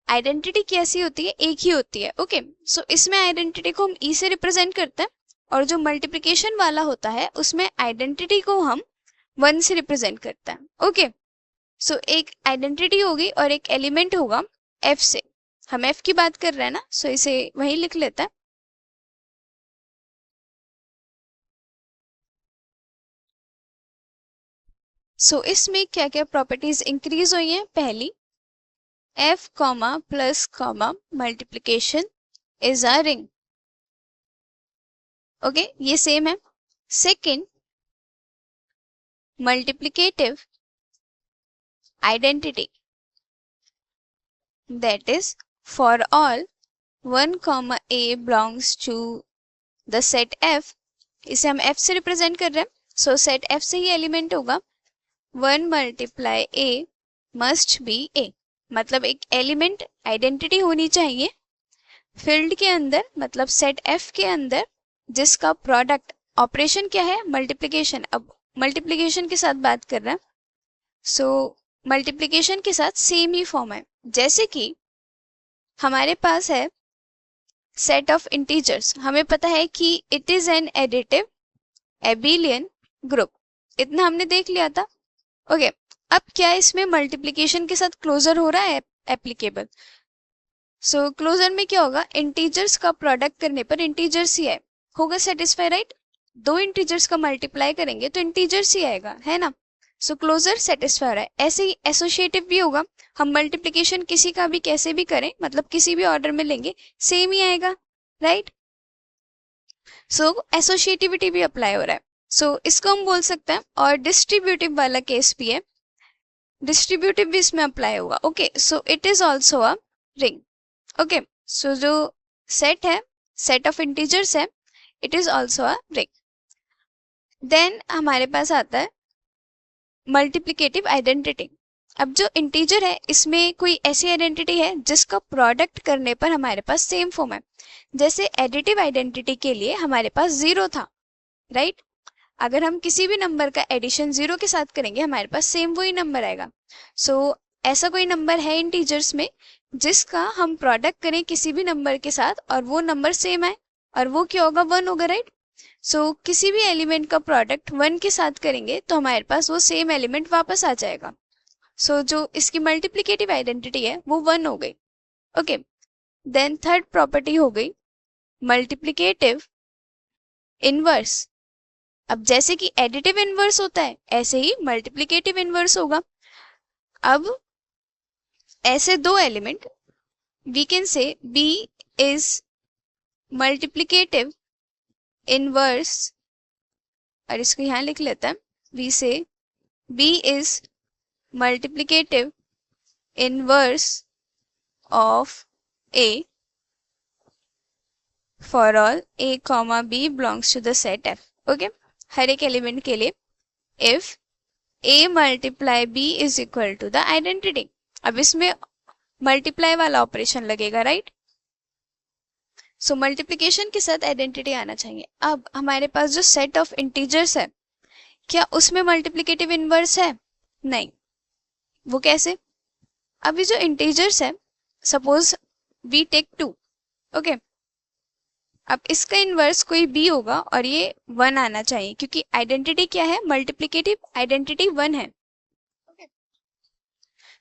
आइडेंटिटी कैसी होती है, एक ही होती है। ओके, सो इसमें आइडेंटिटी को हम ई से रिप्रेजेंट करते हैं, और जो मल्टीप्लिकेशन वाला होता है उसमें आइडेंटिटी को हम 1 से रिप्रेजेंट करते हैं। ओके, सो एक आइडेंटिटी होगी और एक एलिमेंट होगा f से। हम f की बात कर रहे हैं ना, सो इसे वहीं लिख लेता है। सो इसमें क्या क्या प्रॉपर्टीज इंक्रीज हुई हैं। पहली, f comma plus comma multiplication is a ring. Okay, ये सेम है। Second, multiplicative identity, that is for all 1 comma a belongs to the set f। इसे हम f से रिप्रेजेंट कर रहे हैं, सो सेट f से ही एलिमेंट होगा 1 multiply a must be a। मतलब एक एलिमेंट आइडेंटिटी होनी चाहिए फील्ड के अंदर, मतलब सेट f के अंदर, जिसका प्रोडक्ट ऑपरेशन क्या है, मल्टीप्लिकेशन। अब मल्टीप्लिकेशन के साथ बात कर रहे हैं, सो मल्टीप्लिकेशन के साथ सेम ही फॉर्म है। जैसे कि हमारे पास है सेट ऑफ इंटीजर्स, हमें पता है कि it is an additive abelian group, इतना हमने देख लिया था। ओके, अब क्या इसमें मल्टीप्लिकेशन के साथ क्लोजर हो रहा है एप्लीकेबल? सो क्लोजर में क्या होगा, इंटीजर्स का प्रोडक्ट करने पर इंटीजर्स ही है, होगा सेटिस्फाई, राइट? दो इंटीजर्स का मल्टीप्लाई करेंगे तो इंटीजर्स ही आएगा, है ना? सो क्लोजर सेटिस्फाई हो रहा है। ऐसे ही एसोसिएटिव भी होगा, हम मल्टीप्लिकेशन किसी का भी कैसे भी करें, मतलब किसी भी ऑर्डर में लेंगे, सेम ही आएगा, राइट? सो एसोसिएटिविटी भी अप्लाई हो रहा है, सो इसको हम बोल सकते हैं। और डिस्ट्रीब्यूटिव वाला केस भी है, डिस्ट्रीब्यूटिव भी इसमें अप्लाई होगा। Okay, so it is also a ring. Okay, so जो सेट है, सेट ऑफ इंटीजर्स है, it is also a ring. Then हमारे पास आता है मल्टीप्लिकेटिव आइडेंटिटी। अब जो इंटीजर है इसमें कोई ऐसी आइडेंटिटी है जिसका प्रोडक्ट करने पर हमारे पास सेम फॉर्म है। जैसे एडिटिव आइडेंटिटी के लिए हमारे पास 0 था, राइट? अगर हम किसी भी नंबर का एडिशन 0 के साथ करेंगे हमारे पास सेम वही नंबर आएगा। सो ऐसा कोई नंबर है इंटीजर्स में जिसका हम प्रोडक्ट करें किसी भी नंबर के साथ और वो नंबर सेम है, और वो क्या होगा, 1 होगा, राइट? सो किसी भी एलिमेंट का प्रोडक्ट 1 के साथ करेंगे तो हमारे पास वो सेम एलिमेंट वापस आ जाएगा। सो जो इसकी मल्टीप्लिकेटिव आइडेंटिटी है वो 1 हो गई। ओके, देन थर्ड प्रॉपर्टी हो गई मल्टीप्लिकेटिव इनवर्स। अब जैसे कि एडिटिव इनवर्स होता है ऐसे ही मल्टीप्लिकेटिव इनवर्स होगा। अब ऐसे दो element, we can say B is multiplicative inverse, और इसको यहां लिख लेते हैं, we say B is multiplicative inverse of A for all A, B belongs to the set F। Okay, हर एक एलिमेंट के लिए if A multiply B is equal to the identity. अब इसमें मल्टीप्लाई वाला ऑपरेशन लगेगा, राइट? सो multiplication के साथ आइडेंटिटी आना चाहिए। अब हमारे पास जो सेट ऑफ इंटीजर्स है, क्या उसमें मल्टीप्लिकेटिव इनवर्स है? नहीं। वो कैसे? अभी जो इंटीजर्स है, सपोज वी टेक 2, ओके, अब इसका इनवर्स कोई B होगा और ये 1 आना चाहिए, क्योंकि आइडेंटिटी क्या है, मल्टीप्लिकेटिव आइडेंटिटी 1 है।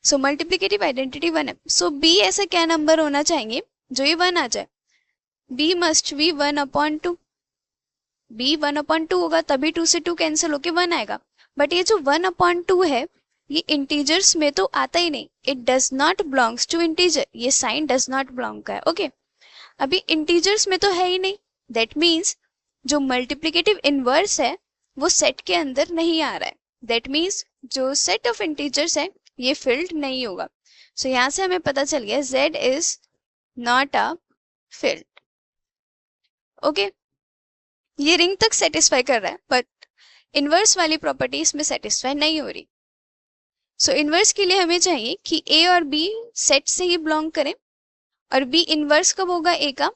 सो मल्टीप्लिकेटिव आइडेंटिटी 1 है, सो B ऐसा क्या नंबर होना चाहिए जो ये 1 आ जाए? B must be 1/2। B 1/2 होगा तभी 2 से 2 कैंसिल होके 1 आएगा। बट ये जो 1/2 है ये इंटीजर्स में तो आता ही नहीं, it does not belongs to integer, ये साइन डज नॉट बिलोंग का है। ओके, अभी इंटीजर्स में तो है ही नहीं, दैट मीन्स जो मल्टीप्लिकेटिव इनवर्स है वो सेट के अंदर नहीं आ रहा है, दैट मीन्स जो सेट ऑफ इंटीजर्स है ये फिल्ड नहीं होगा। सो यहां से हमें पता चल गया Z is not a field. Okay, ये रिंग तक सेटिस्फाई कर रहा है बट इनवर्स वाली प्रॉपर्टी इसमें सेटिस्फाई नहीं हो रही। सो इनवर्स के लिए हमें चाहिए कि A और B सेट से ही बिलोंग करें, और B इनवर्स कब होगा A का,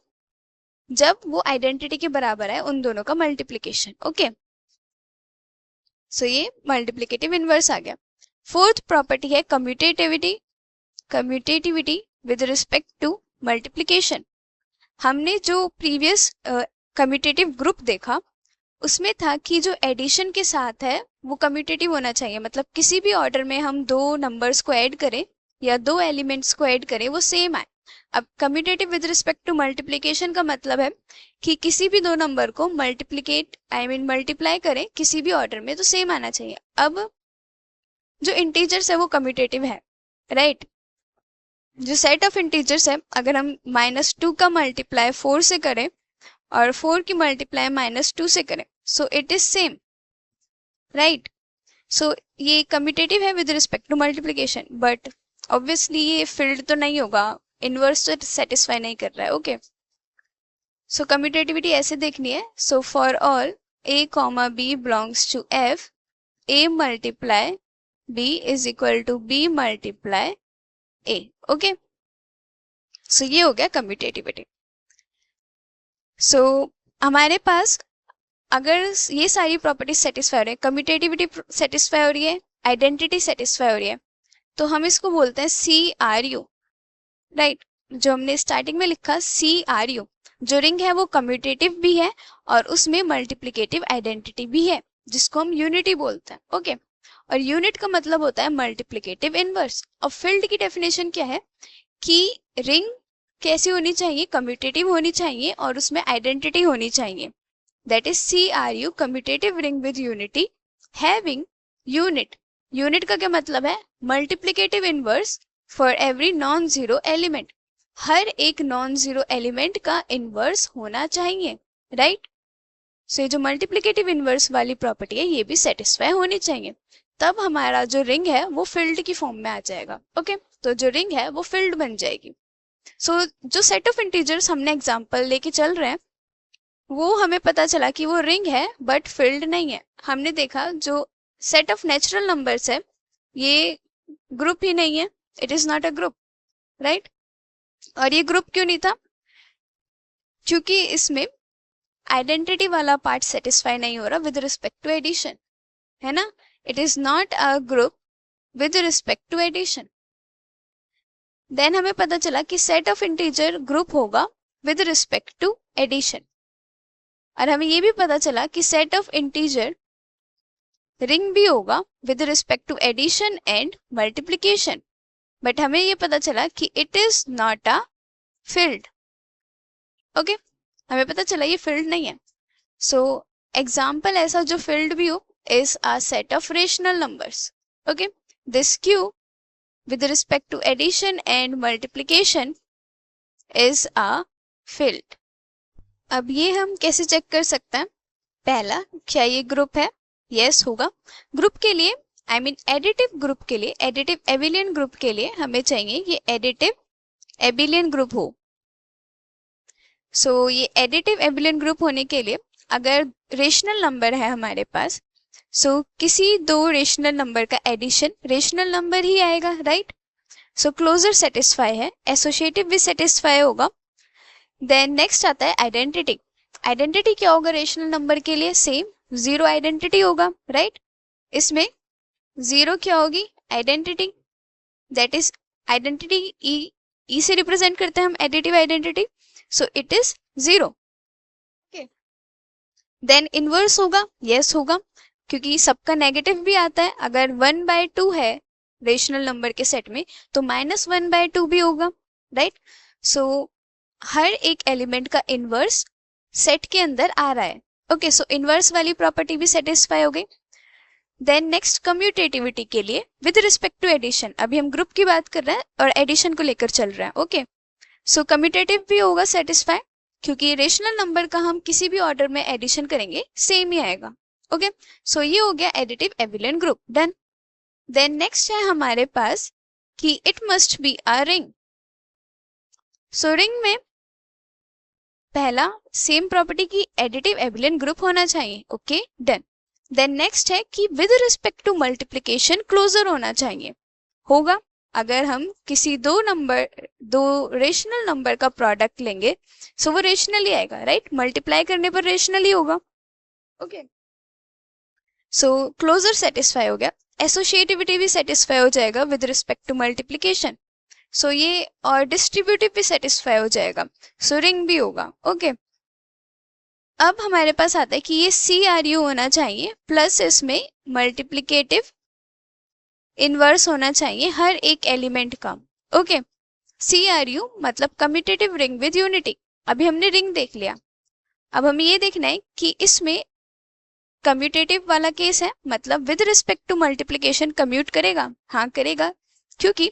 जब वो आइडेंटिटी के बराबर है उन दोनों का मल्टीप्लिकेशन। ओके, सो ये मल्टीप्लिकेटिव इनवर्स आ गया। फोर्थ प्रॉपर्टी है commutativity, commutativity with respect to multiplication. हमने जो प्रीवियस कम्यूटेटिव ग्रुप देखा उसमें था कि जो एडिशन के साथ है वो कम्यूटेटिव होना चाहिए, मतलब किसी भी ऑर्डर में हम दो नंबर्स को ऐड करें या दो एलिमेंट्स को ऐड करें वो सेम आए। अब commutative with respect to multiplication का मतलब है कि किसी भी दो नंबर को मल्टीप्लाई करें किसी भी ऑर्डर में तो सेम आना चाहिए। अब जो इंटीजर्स है वो कम्यूटेटिव है, राइट? जो सेट ऑफ इंटीजर्स है, अगर हम -2 का मल्टीप्लाई 4 से करें और 4 की मल्टीप्लाई -2 से करें, so it is same, right? So ये कम्यूटेटिव है with respect to multiplication, but obviously ये फिल्ड तो नहीं होगा, इनवर्स तो सेटिस्फाई नहीं कर रहा है। ओके, सो कम्यूटेटिविटी ऐसे देखनी है। So for all A, B belongs to F, A multiply B is equal to B multiply A। Okay, so ये हो गया कम्यूटेटिविटी। सो हमारे पास अगर ये सारी प्रॉपर्टीज सेटिस्फाई हो रही है, कम्यूटेटिविटी सेटिस्फाई हो रही है, आइडेंटिटी सेटिस्फाई हो रही है, तो हम इसको बोलते हैं CRU, राइट? जो हमने स्टार्टिंग में लिखा CRU, जो रिंग है वो कम्यूटेटिव भी है और उसमें मल्टीप्लिकेटिव आइडेंटिटी भी है, जिसको हम यूनिटी बोलते हैं। ओके, और यूनिट का मतलब होता है मल्टीप्लिकेटिव इनवर्स। और फील्ड की डेफिनेशन क्या है कि रिंग कैसी होनी चाहिए, कम्यूटेटिव होनी चाहिए और उसमें आइडेंटिटी होनी चाहिए। That is CRU, commutative ring with unity having unit. Unit का क्या मतलब है, multiplicative inverse for every non zero element. हर एक नॉन जीरो एलिमेंट का इनवर्स होना चाहिए, राइट। सो ये जो मल्टीप्लिकेटिव इनवर्स वाली प्रॉपर्टी है ये भी सेटिस्फाई होनी चाहिए, तब हमारा जो रिंग है वो फिल्ड की फॉर्म में आ जाएगा। ओके, तो जो रिंग है वो फिल्ड बन जाएगी। सो जो सेट ऑफ इंटीजर्स हमने एग्जांपल लेके चल रहे हैं वो हमें पता चला कि वो रिंग है बट फिल्ड नहीं है। हमने देखा जो सेट ऑफ नेचुरल नंबर्स है ये ग्रुप ही नहीं है, it is not a group, right. और ये ग्रुप क्यों नहीं था, क्योंकि इसमें आइडेंटिटी वाला पार्ट सेटिस्फाई नहीं हो रहा विद रिस्पेक्ट टू एडिशन, है ना। It is not a group with respect to addition. Then हमें पता चला कि सेट ऑफ इंटीजर ग्रुप होगा विद रिस्पेक्ट टू एडिशन, और हमें ये भी पता चला कि सेट ऑफ इंटीजर रिंग भी होगा with respect to addition and multiplication. But हमें ये पता चला कि it is not a field. Okay, हमें पता चला ये फील्ड नहीं है। सो एग्जाम्पल ऐसा जो फील्ड भी हो is a set of rational numbers. Okay, this Q with respect to addition and multiplication is a field। अब ये हम कैसे चेक कर सकते हैं, पहला क्या ये ग्रुप है, यस होगा। ग्रुप के लिए आई मीन एडिटिव ग्रुप के लिए, एडिटिव एबिलियन ग्रुप के लिए हमें चाहिए ये एडिटिव एबिलियन ग्रुप हो। सो ये एडिटिव एबिलियन ग्रुप होने के लिए अगर रेशनल नंबर है हमारे पास, सो किसी दो रेशनल नंबर का एडिशन रेशनल नंबर ही आएगा, राइट। सो क्लोजर सेटिस्फाई है, एसोसिएटिव भी सेटिस्फाई होगा। देन नेक्स्ट आता है आइडेंटिटी। आइडेंटिटी क्या होगा रेशनल नंबर के लिए, सेम जीरो आइडेंटिटी होगा, राइट। इसमें जीरो क्या होगी, identity, that is identity E से रिप्रेजेंट करते हैं हम additive identity, so it is zero. Then inverse होगा, यस होगा, क्योंकि सबका नेगेटिव भी आता है। अगर 1/2 है रेशनल नंबर के सेट में तो -1/2 भी होगा, राइट। सो हर एक एलिमेंट का इनवर्स सेट के अंदर आ रहा है। ओके, सो इनवर्स वाली प्रॉपर्टी भी सेटिस्फाई हो गई। देन नेक्स्ट कम्यूटेटिविटी के लिए विद रिस्पेक्ट टू एडिशन, अभी हम ग्रुप की बात कर रहे हैं और एडिशन को लेकर चल रहे हैं। ओके, सो कम्यूटेटिव भी होगा सेटिस्फाई, क्योंकि रेशनल नंबर का हम किसी भी ऑर्डर में एडिशन करेंगे सेम ही आएगा। ओके, सो ये हो गया additive abelian group, done. Then next है हमारे पास कि it must be a ring. So ring में पहला सेम प्रॉपर्टी की एडिटिव एबिलियन ग्रुप होना चाहिए। Okay, done. देन नेक्स्ट है कि with respect to multiplication closure होना चाहिए, होगा। अगर हम किसी दो रेशनल नंबर का प्रोडक्ट लेंगे सो वो रेशनल ही आएगा, राइट। मल्टीप्लाई करने पर रेशनल ही होगा। ओके, सो क्लोजर सेटिस्फाई हो गया। एसोसिएटिविटी भी सेटिस्फाई हो जाएगा विद रिस्पेक्ट टू मल्टीप्लिकेशन, सो ये और डिस्ट्रीब्यूटिव भी सेटिस्फाई हो जाएगा, सो रिंग भी होगा। ओके, अब हमारे पास आता है कि ये CRU होना चाहिए प्लस इसमें मल्टीप्लिकेटिव इनवर्स होना चाहिए हर एक एलिमेंट का। ओके, CRU मतलब कम्यूटेटिव रिंग विद यूनिटी। अभी हमने रिंग देख लिया, अब हमें ये देखना है कि इसमें कम्यूटेटिव वाला केस है, मतलब with respect to multiplication commute करेगा, हाँ करेगा, क्योंकि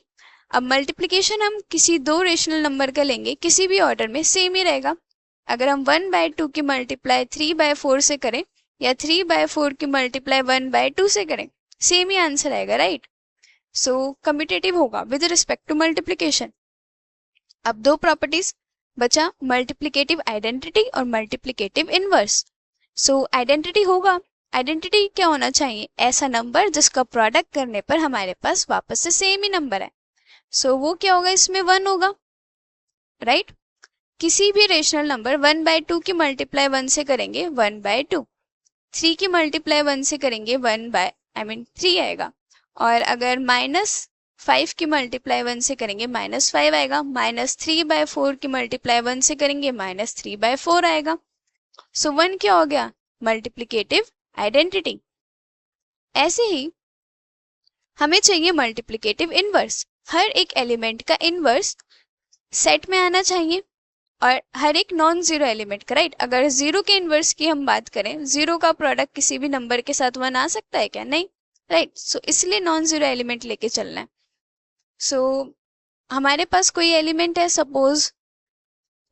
अब मल्टीप्लिकेशन हम किसी दो रेशनल नंबर का लेंगे किसी भी ऑर्डर में सेम ही रहेगा। अगर हम 1/2 की मल्टीप्लाई 3/4 से करें या 3/4 की मल्टीप्लाई 1/2 से करें सेम ही आंसर आएगा, राइट। सो कम्यूटेटिव होगा विद रिस्पेक्ट टू मल्टीप्लिकेशन। अब दो प्रॉपर्टीज बचा, मल्टीप्लिकेटिव आइडेंटिटी और मल्टीप्लिकेटिव इनवर्स। सो आइडेंटिटी होगा, आइडेंटिटी क्या होना चाहिए, ऐसा नंबर जिसका प्रोडक्ट करने पर हमारे पास वापस से सेम ही नंबर है। सो वो क्या होगा, इसमें 1 होगा, राइट। किसी भी रेशनल नंबर 1/2 की मल्टीप्लाई 1 से करेंगे 1/2, 3 की मल्टीप्लाई 1 से करेंगे 3 आएगा। और अगर 5 की मल्टीप्लाई 1 से करेंगे -5 आएगा, -3/4 की मल्टीप्लाई 1 से करेंगे -3/4 आएगा। सो 1 क्या हो गया? Multiplicative identity. ऐसे ही हमें चाहिए मल्टीप्लिकेटिव इनवर्स। हर एक एलिमेंट का इनवर्स सेट में आना चाहिए और हर एक नॉन जीरो एलिमेंट का, राइट। अगर जीरो के इनवर्स की हम बात करें, जीरो का प्रोडक्ट किसी भी नंबर के साथ 1 आ सकता है क्या? नहीं, राइट। सो इसलिए नॉन जीरो एलिमेंट लेके चलना है। सो हमारे पास कोई एलिमेंट है, सपोज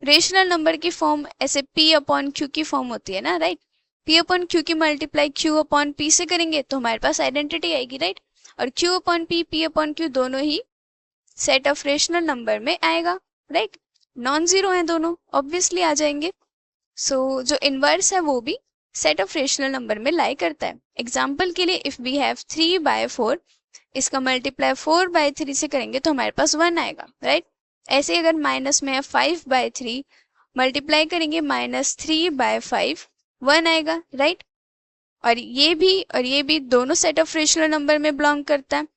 रेशनल नंबर की फॉर्म ऐसे p/q की फॉर्म होती है ना, राइट। p/q की मल्टीप्लाई q/p से करेंगे तो हमारे पास आइडेंटिटी आएगी, राइट। और q/p p/q दोनों ही सेट ऑफ रेशनल नंबर में आएगा, राइट। नॉन जीरो है दोनों, ऑब्वियसली आ जाएंगे। सो जो इनवर्स है वो भी सेट ऑफ रेशनल नंबर में लाई करता है। एग्जाम्पल के लिए इफ वी हैव 3/4, इसका मल्टीप्लाई 4/3 से करेंगे तो हमारे पास 1 आएगा, राइट। ऐसे अगर माइनस में है 5/3, मल्टीप्लाई करेंगे -3/5, 1 आएगा, राइट। और ये भी दोनों सेट ऑफ रेशनल नंबर में बिलोंग करता है।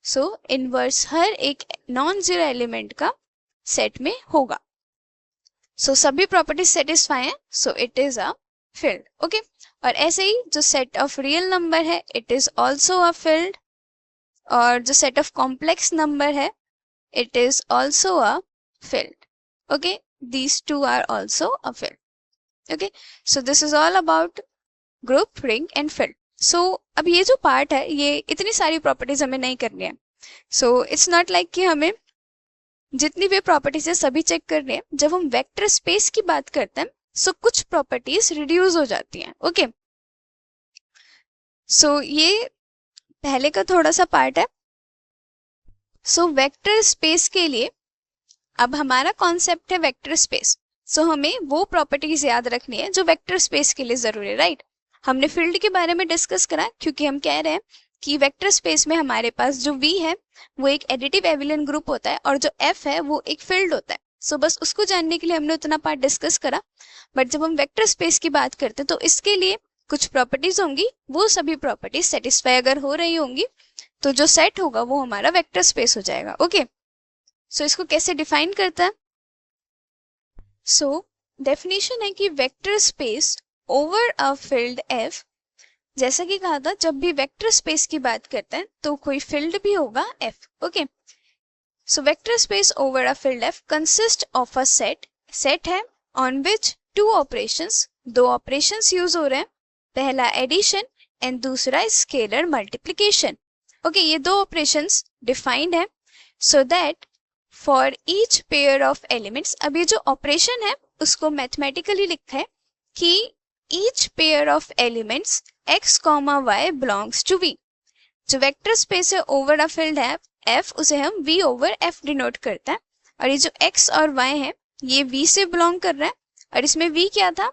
सो इनवर्स हर एक नॉन जीरो एलिमेंट का सेट में होगा। सो सभी प्रॉपर्टीज सेटिस्फाई है, सो it is a field, okay. और ऐसे ही जो सेट ऑफ रियल नंबर है, it is also a field. और जो सेट ऑफ कॉम्प्लेक्स नंबर है, it is also a field, okay. These two are also a field, okay. So this is all about group, ring and field. So अब ये जो part है, ये इतनी सारी प्रॉपर्टीज हमें नहीं करनी है। So it's not like कि हमें जितनी भी प्रॉपर्टीज है सभी चेक करनी है। जब हम वेक्टर स्पेस की बात करते हैं, so कुछ प्रॉपर्टीज रिड्यूस हो जाती हैं, ओके। So ये पहले का थोड़ा सा पार्ट है। सो वेक्टर स्पेस के लिए अब हमारा कॉन्सेप्ट है वेक्टर स्पेस। सो हमें वो प्रॉपर्टीज याद रखनी है जो वेक्टर स्पेस के लिए जरूरी है, राइट। हमने फील्ड के बारे में डिस्कस करा क्योंकि हम कह रहे हैं कि वेक्टर स्पेस में हमारे पास जो V है वो एक एडिटिव एबिलियन ग्रुप होता है और जो F है वो एक फील्ड होता है। सो बस उसको जानने के लिए हमने उतना पार्ट डिस्कस करा। बट जब हम वेक्टर स्पेस की बात करते हैं तो इसके लिए कुछ प्रॉपर्टीज होंगी, वो सभी प्रॉपर्टीज सेटिस्फाई अगर हो रही होंगी तो जो सेट होगा वो हमारा वेक्टर स्पेस हो जाएगा, ओके। सो इसको कैसे डिफाइन करता है? सो डेफिनेशन है कि vector space over a field F, जैसा कि कहा था जब भी वेक्टर स्पेस की बात करते हैं तो कोई फील्ड भी होगा F, okay. So vector space over a field F consist of a set है ऑन विच टू ऑपरेशंस, दो ऑपरेशंस यूज हो रहे हैं। पहला एडिशन एंड दूसरा स्केलर मल्टीप्लिकेशन, ओके। ये दो ऑपरेशंस डिफाइंड है so that for each pair of elements. अब ये जो ऑपरेशन है उसको मैथमेटिकली लिखा है कि each pair of elements x, y belongs to V। जो वेक्टर स्पेस है ओवर अ फील्ड है F, उसे हम V ओवर F डिनोट करते हैं। और ये जो x और y है ये V से बिलोंग कर रहा है। और इसमें V क्या था?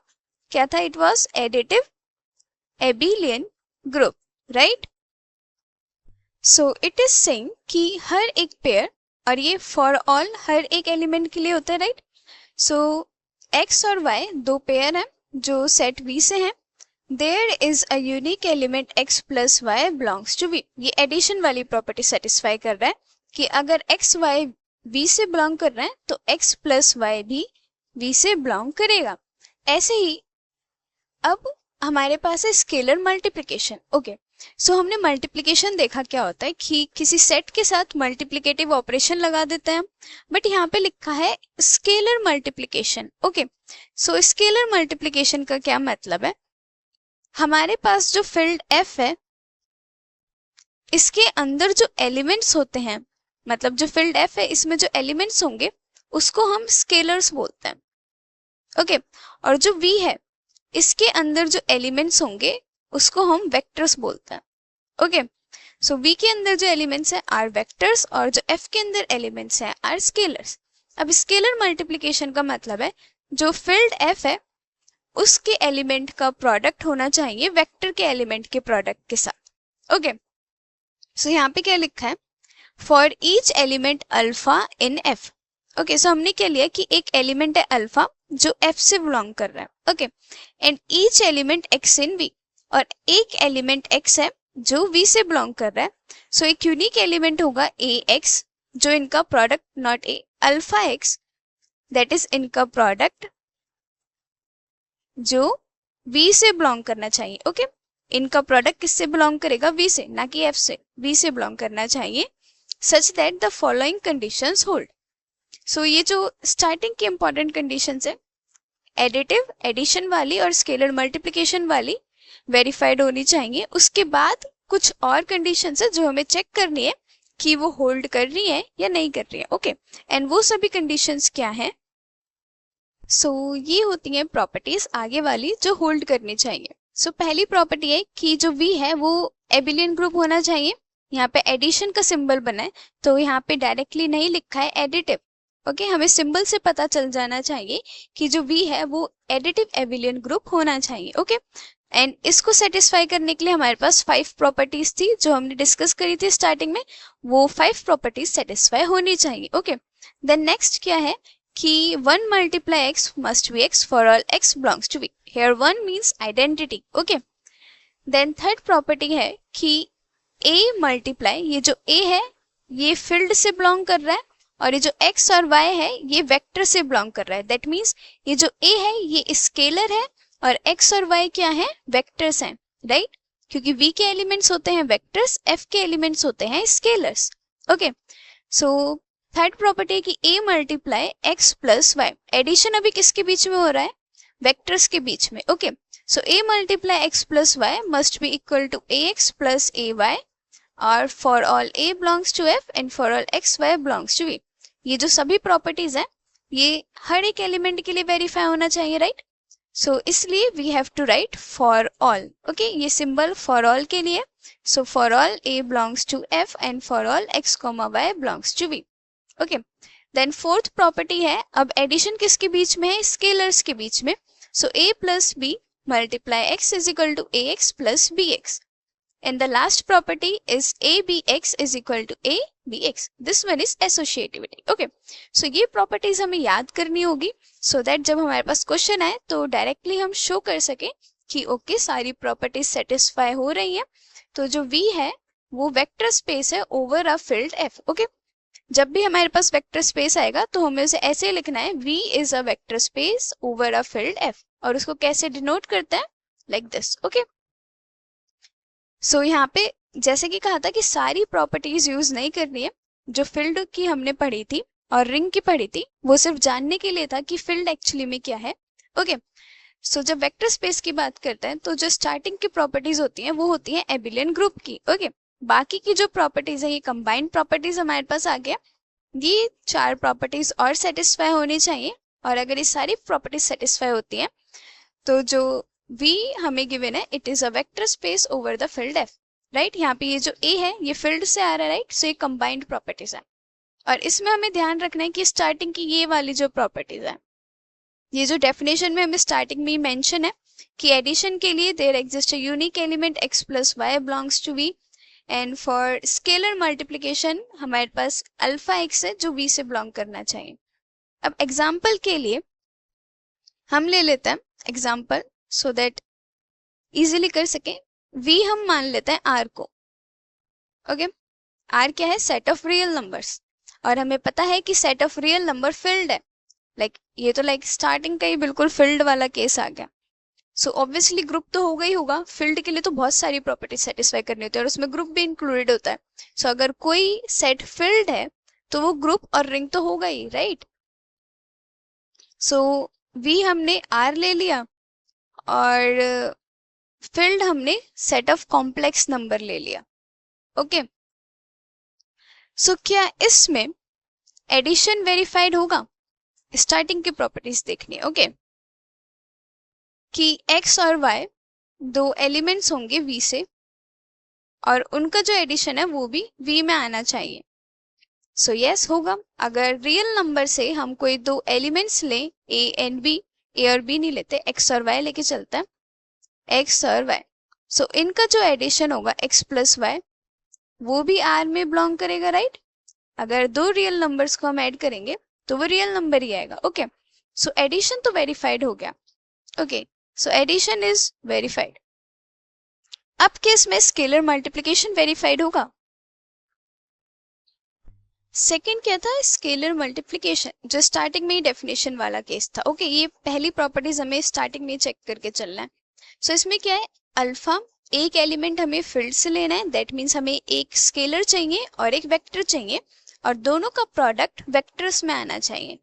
It was additive abelian group, right. So it is saying कि हर एक पेयर, और ये फॉर ऑल हर एक एलिमेंट के लिए होता है, राइट। सो x और y दो पेयर हैं जो सेट V से हैं। There is a unique element x plus y belongs to V। ये एडिशन वाली प्रॉपर्टी सेटिस्फाई कर रहा है कि अगर x y V से बिलोंग कर रहे हैं तो x प्लस y भी V से बिलोंग करेगा। ऐसे ही अब हमारे पास है स्केलर मल्टीप्लिकेशन, ओके। सो हमने मल्टीप्लिकेशन देखा क्या होता है कि किसी सेट के साथ मल्टीप्लिकेटिव ऑपरेशन लगा देते हैं, बट यहाँ पे लिखा है scalar multiplication, okay. So scalar multiplication का क्या मतलब है? हमारे पास जो फील्ड F है इसके अंदर जो एलिमेंट्स होते हैं, मतलब जो फील्ड F है इसमें जो एलिमेंट्स होंगे उसको हम स्केलर्स बोलते हैं, ओके। और जो V है इसके अंदर जो एलिमेंट्स होंगे उसको हम वेक्टर्स बोलते हैं, ओके। सो V के अंदर जो एलिमेंट्स हैं आर वेक्टर्स और जो F के अंदर एलिमेंट्स हैं आर स्केलर्स। अब स्केलर मल्टीप्लिकेशन का मतलब है जो फील्ड F है उसके एलिमेंट का प्रोडक्ट होना चाहिए वेक्टर के एलिमेंट के प्रोडक्ट के साथ, ओके। सो यहाँ पे क्या लिखा है? For each element alpha in F, okay. So हमने क्या लिया कि एक एलिमेंट है अल्फा जो F से बिलोंग कर रहा है, okay. And each element x in V, और एक एलिमेंट x है जो वी से बिलोंग कर रहा है। सो एक यूनिक एलिमेंट होगा ए एक्स, जो इनका product not a, alpha x that is इनका प्रोडक्ट जो वी से बिलोंग करना चाहिए। ओके, इनका प्रोडक्ट किससे बिलोंग करेगा? वी से, ना कि एफ से, वी से बिलोंग करना चाहिए। Such that the following conditions hold. So ये जो स्टार्टिंग की इंपॉर्टेंट कंडीशंस है, एडिटिव एडिशन वाली और स्केलर मल्टीप्लिकेशन वाली वेरीफाइड होनी चाहिए। उसके बाद कुछ और कंडीशंस है जो हमें चेक करनी है कि वो होल्ड कर रही है या नहीं कर रही है। ओके, एंड वो सभी कंडीशंस क्या है? सो ये होती हैं प्रॉपर्टीज आगे वाली जो होल्ड करनी चाहिए। सो पहली प्रॉपर्टी है कि जो वी है वो एबिलियन ग्रुप होना चाहिए। यहाँ पे एडिशन का सिंबल बना है तो यहाँ पे डायरेक्टली नहीं लिखा है एडिटिव। ओके, हमें सिंबल से पता चल जाना चाहिए कि जो वी है वो एडिटिव एबिलियन ग्रुप होना चाहिए। ओके, एंड इसको सेटिस्फाई करने के लिए हमारे पास 5 प्रॉपर्टीज थी जो हमने डिस्कस करी थी स्टार्टिंग में, वो 5 प्रॉपर्टीज सेटिस्फाई होनी चाहिए। ओके, देन नेक्स्ट क्या है कि 1 multiply x must be x for all x belongs to v. Here 1 means identity. Okay. Then third property है कि a multiply, ये जो a है ये field से belong कर रहा है और ये जो x और y है ये vector से belong कर रहा है। That means ये जो a है ये scalar है और x और y क्या है? Vectors हैं, right? क्योंकि v के elements होते हैं vectors, f के elements होते हैं scalars. Okay. So third property है कि a multiply x plus Y. Addition अभी किसके बीच में हो रहा है? वेक्टर्स के बीच में। Okay, so a multiply x plus Y must be equal to ax plus ay और for all a belongs to f and for all x y belongs to v। ये जो सभी प्रॉपर्टीज हैं ये हर एक एलिमेंट के लिए वेरीफाई होना चाहिए, राइट? सो इसलिए we have to write for all. Okay, ये सिंबल फॉर ऑल के लिए। So for all a belongs to f and for all x y belongs to v। Okay, then fourth property है, अब addition किसके बीच में है? Scalars के बीच में। So a plus B multiply x is equal to A x plus B X and the last property is A B X is equal to A B X. This one is associativity. Okay, so ये properties हमें याद करनी होगी so that जब हमारे पास question आए तो directly हम शो कर सकें कि ओके सारी प्रॉपर्टीज सेटिस्फाई हो रही है। तो जो v है वो वेक्टर स्पेस है over a field f। Okay, जब भी हमारे पास वेक्टर स्पेस आएगा तो हमें उसे ऐसे लिखना है, v is a vector space over a field f, और उसको कैसे डिनोट करते हैं? Like this. ओके, सो यहाँ पे जैसे कि कहा था कि सारी प्रॉपर्टीज यूज नहीं करनी है। जो फील्ड की हमने पढ़ी थी और रिंग की पढ़ी थी वो सिर्फ जानने के लिए था कि फील्ड एक्चुअली में क्या है। ओके, सो जब वेक्टर स्पेस की बात करते हैं तो जो स्टार्टिंग की प्रॉपर्टीज होती हैं वो होती हैं एबिलियन ग्रुप की। ओके, बाकी की जो प्रॉपर्टीज है ये कंबाइंड प्रॉपर्टीज हमारे पास आ गया। ये 4 प्रॉपर्टीज और सेटिस्फाई होनी चाहिए और अगर ये सारी प्रॉपर्टीज सेटिस्फाई होती हैं तो जो v हमें गिवन है it is a vector space over the field f, right? यहाँ पे ये जो a है ये फील्ड से आ रहा है, राइट? सो ये कंबाइंड प्रॉपर्टीज है और इसमें हमें ध्यान रखना है कि स्टार्टिंग की ये वाली जो प्रॉपर्टीज है, ये जो डेफिनेशन में हमें स्टार्टिंग में मेंशन है कि एडिशन के लिए there exist a unique element x plus Y belongs to v and for scalar multiplication हमारे पास अल्फा एक्स है जो v से बिलोंग करना चाहिए। अब एग्जाम्पल के लिए हम ले लेते हैं एग्जाम्पल सो दैट इजीली कर सकें। v हम मान लेते हैं r को। ओके, r क्या है? सेट ऑफ रियल नंबर्स, और हमें पता है कि set of real number field है। ये तो स्टार्टिंग का ही बिल्कुल फील्ड वाला केस आ गया। सो ऑब्वियसली ग्रुप तो होगा ही होगा। फील्ड के लिए तो बहुत सारी प्रॉपर्टी सेटिस्फाई करनी होती है और उसमें ग्रुप भी इंक्लूडेड होता है। सो अगर कोई सेट फील्ड है तो वो ग्रुप और रिंग तो होगा ही, राइट? सो v हमने r ले लिया और फील्ड हमने सेट ऑफ कॉम्प्लेक्स नंबर ले लिया। ओके, सो क्या इसमें एडिशन वेरीफाइड होगा? स्टार्टिंग की प्रॉपर्टीज देखनी है। ओके, कि x और y दो एलिमेंट्स होंगे v से और उनका जो एडिशन है वो भी v में आना चाहिए। सो यस होगा। अगर रियल नंबर से हम कोई दो एलिमेंट्स लें a एंड b, a और b नहीं लेते, x और y लेके चलते हैं, x और y। सो इनका जो एडिशन होगा x प्लस y वो भी r में बिलोंग करेगा, राइट? अगर दो रियल नंबर्स को हम ऐड करेंगे तो वो रियल नंबर ही आएगा। ओके, सो एडिशन तो वेरीफाइड हो गया। Okay, so addition is verified. अब केस में स्केलर मल्टीप्लिकेशन वेरीफाइड होगा। सेकंड क्या था, स्केलर मल्टीप्लिकेशन, जो स्टार्टिंग में ही डेफिनेशन वाला केस था। ओके, ये पहली प्रॉपर्टीज हमें स्टार्टिंग में चेक करके चलना है। सो इसमें क्या है, अल्फा एक एलिमेंट हमें फील्ड से लेना है, दैट मीन्स हमें एक स्केलर चाहिए और एक वेक्टर चाहिए, और दोनों का प्रोडक्ट वेक्टर्स में आना चाहिए।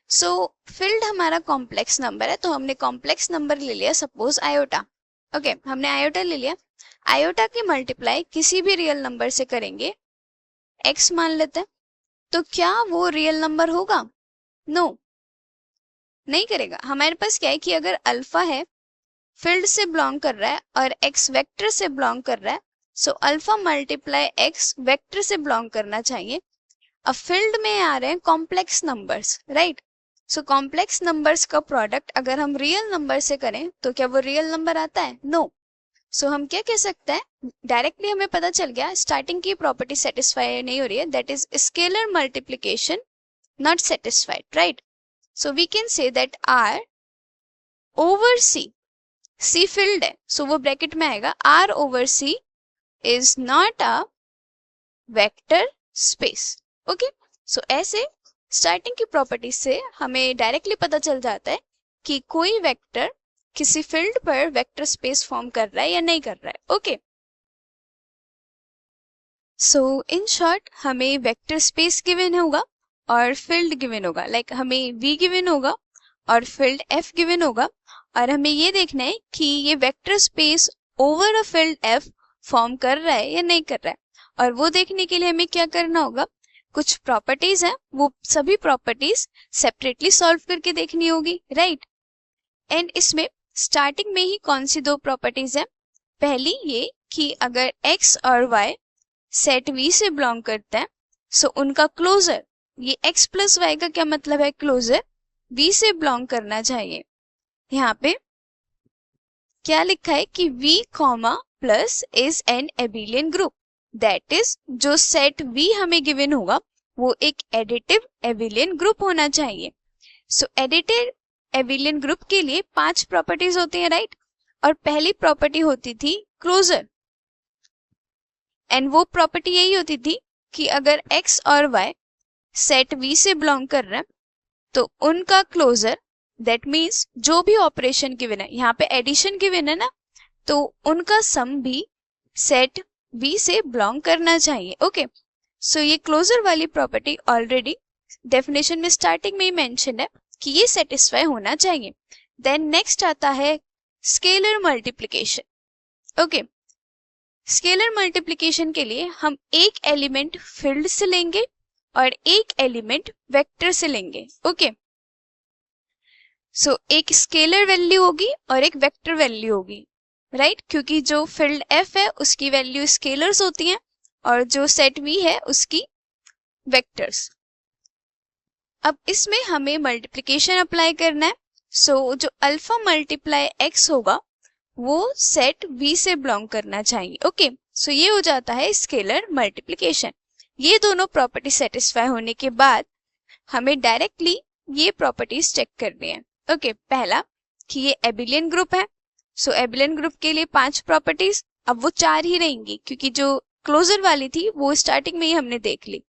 सो फील्ड हमारा कॉम्प्लेक्स नंबर है, तो हमने कॉम्प्लेक्स नंबर ले लिया, सपोज आयोटा। ओके, हमने आयोटा ले लिया। आयोटा की मल्टीप्लाई किसी भी रियल नंबर से करेंगे, एक्स मान लेते हैं, तो क्या वो रियल नंबर होगा? नो, नहीं करेगा। हमारे पास क्या है कि अगर अल्फा है, फील्ड से बिलोंग कर रहा है और एक्स वेक्टर से बिलोंग कर रहा है, so alpha multiply x vector से बिलोंग करना चाहिए। अब फील्ड में आ रहे हैं complex numbers, right? So complex numbers का प्रोडक्ट अगर हम रियल नंबर से करें तो क्या वो रियल नंबर आता है? नो। सो हम क्या कह सकते हैं, डायरेक्टली हमें पता चल गया स्टार्टिंग की प्रॉपर्टी सेटिस्फाई नहीं हो रही है, that is scalar multiplication not satisfied, right? So we can say that R over C, C field है, सो वो ब्रैकेट में आएगा, R over C is not a vector space. Okay, so ऐसे स्टार्टिंग की प्रॉपर्टी से हमें डायरेक्टली पता चल जाता है कि कोई वेक्टर किसी फील्ड पर वेक्टर स्पेस फॉर्म कर रहा है या नहीं कर रहा है। ओके, सो इन शॉर्ट हमें वेक्टर स्पेस गिवन होगा और फील्ड गिवन होगा, लाइक हमें V गिवन होगा और फील्ड F गिवन होगा, और हमें ये देखना है कि ये vector space over a field F form कर रहा है या नहीं कर रहा है। और वो देखने के लिए हमें क्या करना होगा, कुछ प्रॉपर्टीज हैं, वो सभी प्रॉपर्टीज सेपरेटली सॉल्व करके देखनी होगी, राइट? एंड इसमें स्टार्टिंग में ही कौन सी दो प्रॉपर्टीज है, पहली ये कि अगर x और y सेट V से बिलोंग करते हैं, सो उनका क्लोजर, ये x प्लस वाई का क्या मतलब है, क्लोजर V से बिलोंग करना चाहिए। यहाँ पे क्या लिखा है कि V comma plus is an abelian group, that is जो सेट V हमें गिवन होगा वो एक एडिटिव एबिलियन ग्रुप होना चाहिए। सो एडिटिव एबिलियन ग्रुप के लिए 5 प्रॉपर्टीज होती हैं, राइट? और पहली प्रॉपर्टी होती थी क्लोजर, एंड वो प्रॉपर्टी यही होती थी कि अगर x और y सेट V से बिलोंग कर रहे हैं तो उनका क्लोजर, दैट मीन्स जो भी ऑपरेशन गिवन है, यहाँ पे एडिशन गिवन है ना, तो उनका सम भी सेट V से बिलोंग करना चाहिए। ओके, सो ये क्लोजर वाली प्रॉपर्टी ऑलरेडी डेफिनेशन में स्टार्टिंग में ही मेंशन है कि ये सेटिस्फाई होना चाहिए। देन नेक्स्ट आता है scalar multiplication. Okay, scalar multiplication के लिए हम एक एलिमेंट फील्ड से लेंगे और एक एलिमेंट वेक्टर से लेंगे। ओके, सो एक स्केलर वैल्यू होगी और एक वेक्टर वैल्यू होगी, राइट? क्योंकि जो फील्ड F है उसकी वैल्यू स्केलर्स होती हैं और जो सेट V है उसकी वेक्टर्स। अब इसमें हमें मल्टीप्लिकेशन अप्लाई करना है, सो जो अल्फा मल्टीप्लाई x होगा वो सेट V से बिलोंग करना चाहिए। ओके, सो ये हो जाता है स्केलर मल्टीप्लिकेशन। ये दोनों प्रॉपर्टी सेटिस्फाई होने के बाद हमें डायरेक्टली ये प्रॉपर्टीज चेक करनी है। ओके, पहला कि ये एबिलियन ग्रुप है, सो एबिलियन ग्रुप के लिए 5 प्रॉपर्टीज, अब वो 4 ही रहेंगी क्योंकि जो क्लोजर वाली थी वो स्टार्टिंग में ही हमने देख ली।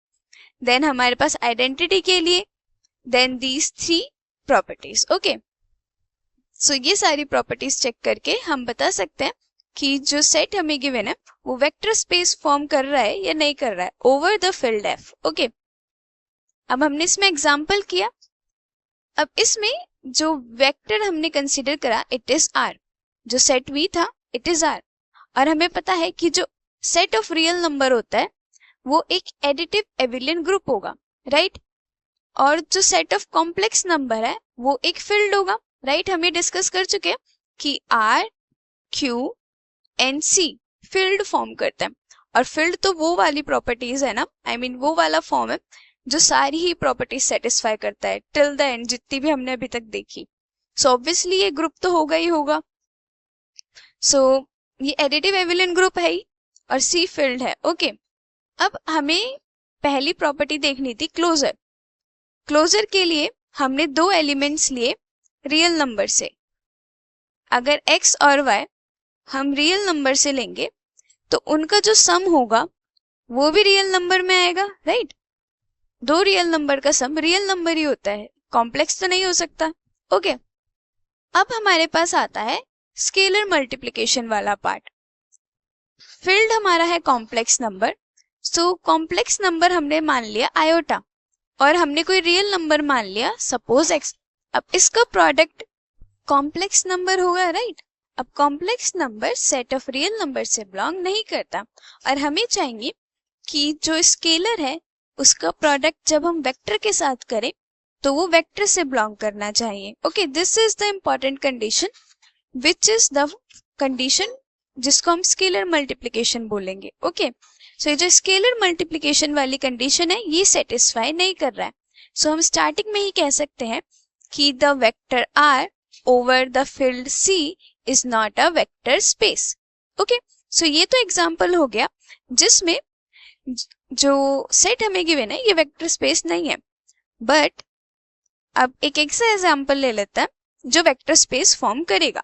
देन हमारे पास आइडेंटिटी के लिए then these 3 properties. Okay, so ये सारी प्रॉपर्टीज चेक करके हम बता सकते हैं कि जो सेट हमें गिवन है वो वेक्टर स्पेस फॉर्म कर रहा है या नहीं कर रहा है over the field F। Okay, अब हमने इसमें एग्जांपल किया। अब इसमें जो वेक्टर हमने कंसीडर करा इट इज R, जो सेट V था इट इज R, और हमें पता है कि जो सेट ऑफ रियल नंबर होता है वो एक एडिटिव एबिलियन ग्रुप होगा, राइट? और जो सेट ऑफ कॉम्प्लेक्स नंबर है वो एक फील्ड होगा, राइट? हम ये डिस्कस कर चुके हैं कि R, Q and C field form करते हैं, और फील्ड तो वो वाली प्रॉपर्टीज है ना, आई मीन वो वाला फॉर्म है जो सारी ही प्रॉपर्टीज सेटिस्फाई करता है टिल द एंड, जितनी भी हमने अभी तक देखी। सो ऑब्वियसली ये ग्रुप तो होगा ही होगा। सो ये एडिटिव एबिलियन ग्रुप है ही और C फील्ड है। ओके, अब हमें पहली प्रॉपर्टी देखनी थी क्लोजर। क्लोजर के लिए हमने 2 एलिमेंट्स लिए रियल नंबर से। अगर x और y हम रियल नंबर से लेंगे तो उनका जो सम होगा वो भी रियल नंबर में आएगा, राइट। दो रियल नंबर का सम रियल नंबर ही होता है, कॉम्प्लेक्स तो नहीं हो सकता। ओके, अब हमारे पास आता है स्केलर मल्टीप्लिकेशन वाला पार्ट। फील्ड हमारा है complex number, so complex number हमने मान लिया आयोटा और हमने कोई रियल नंबर मान लिया सपोज x। अब इसका प्रोडक्ट कॉम्प्लेक्स नंबर होगा, राइट। अब complex number set of real number से बिलोंग नहीं करता और हमें चाहिए कि जो स्केलर है उसका प्रोडक्ट जब हम वेक्टर के साथ करें तो वो वेक्टर से बिलोंग करना चाहिए। Okay, this is the important condition which is the condition जिसको हम स्केलर मल्टीप्लिकेशन बोलेंगे। ओके, सो ये जो स्केलर मल्टीप्लिकेशन वाली कंडीशन है ये सेटिस्फाई नहीं कर रहा है, सो हम स्टार्टिंग में ही कह सकते हैं कि the vector R over the field C is not a vector space. Okay, so ये तो एग्जांपल हो गया जिसमें जो सेट हमें गिवन है ये वेक्टर स्पेस नहीं है। बट अब एक ऐसा एग्जांपल ले लेते हैं जो वेक्टर स्पेस फॉर्म करेगा।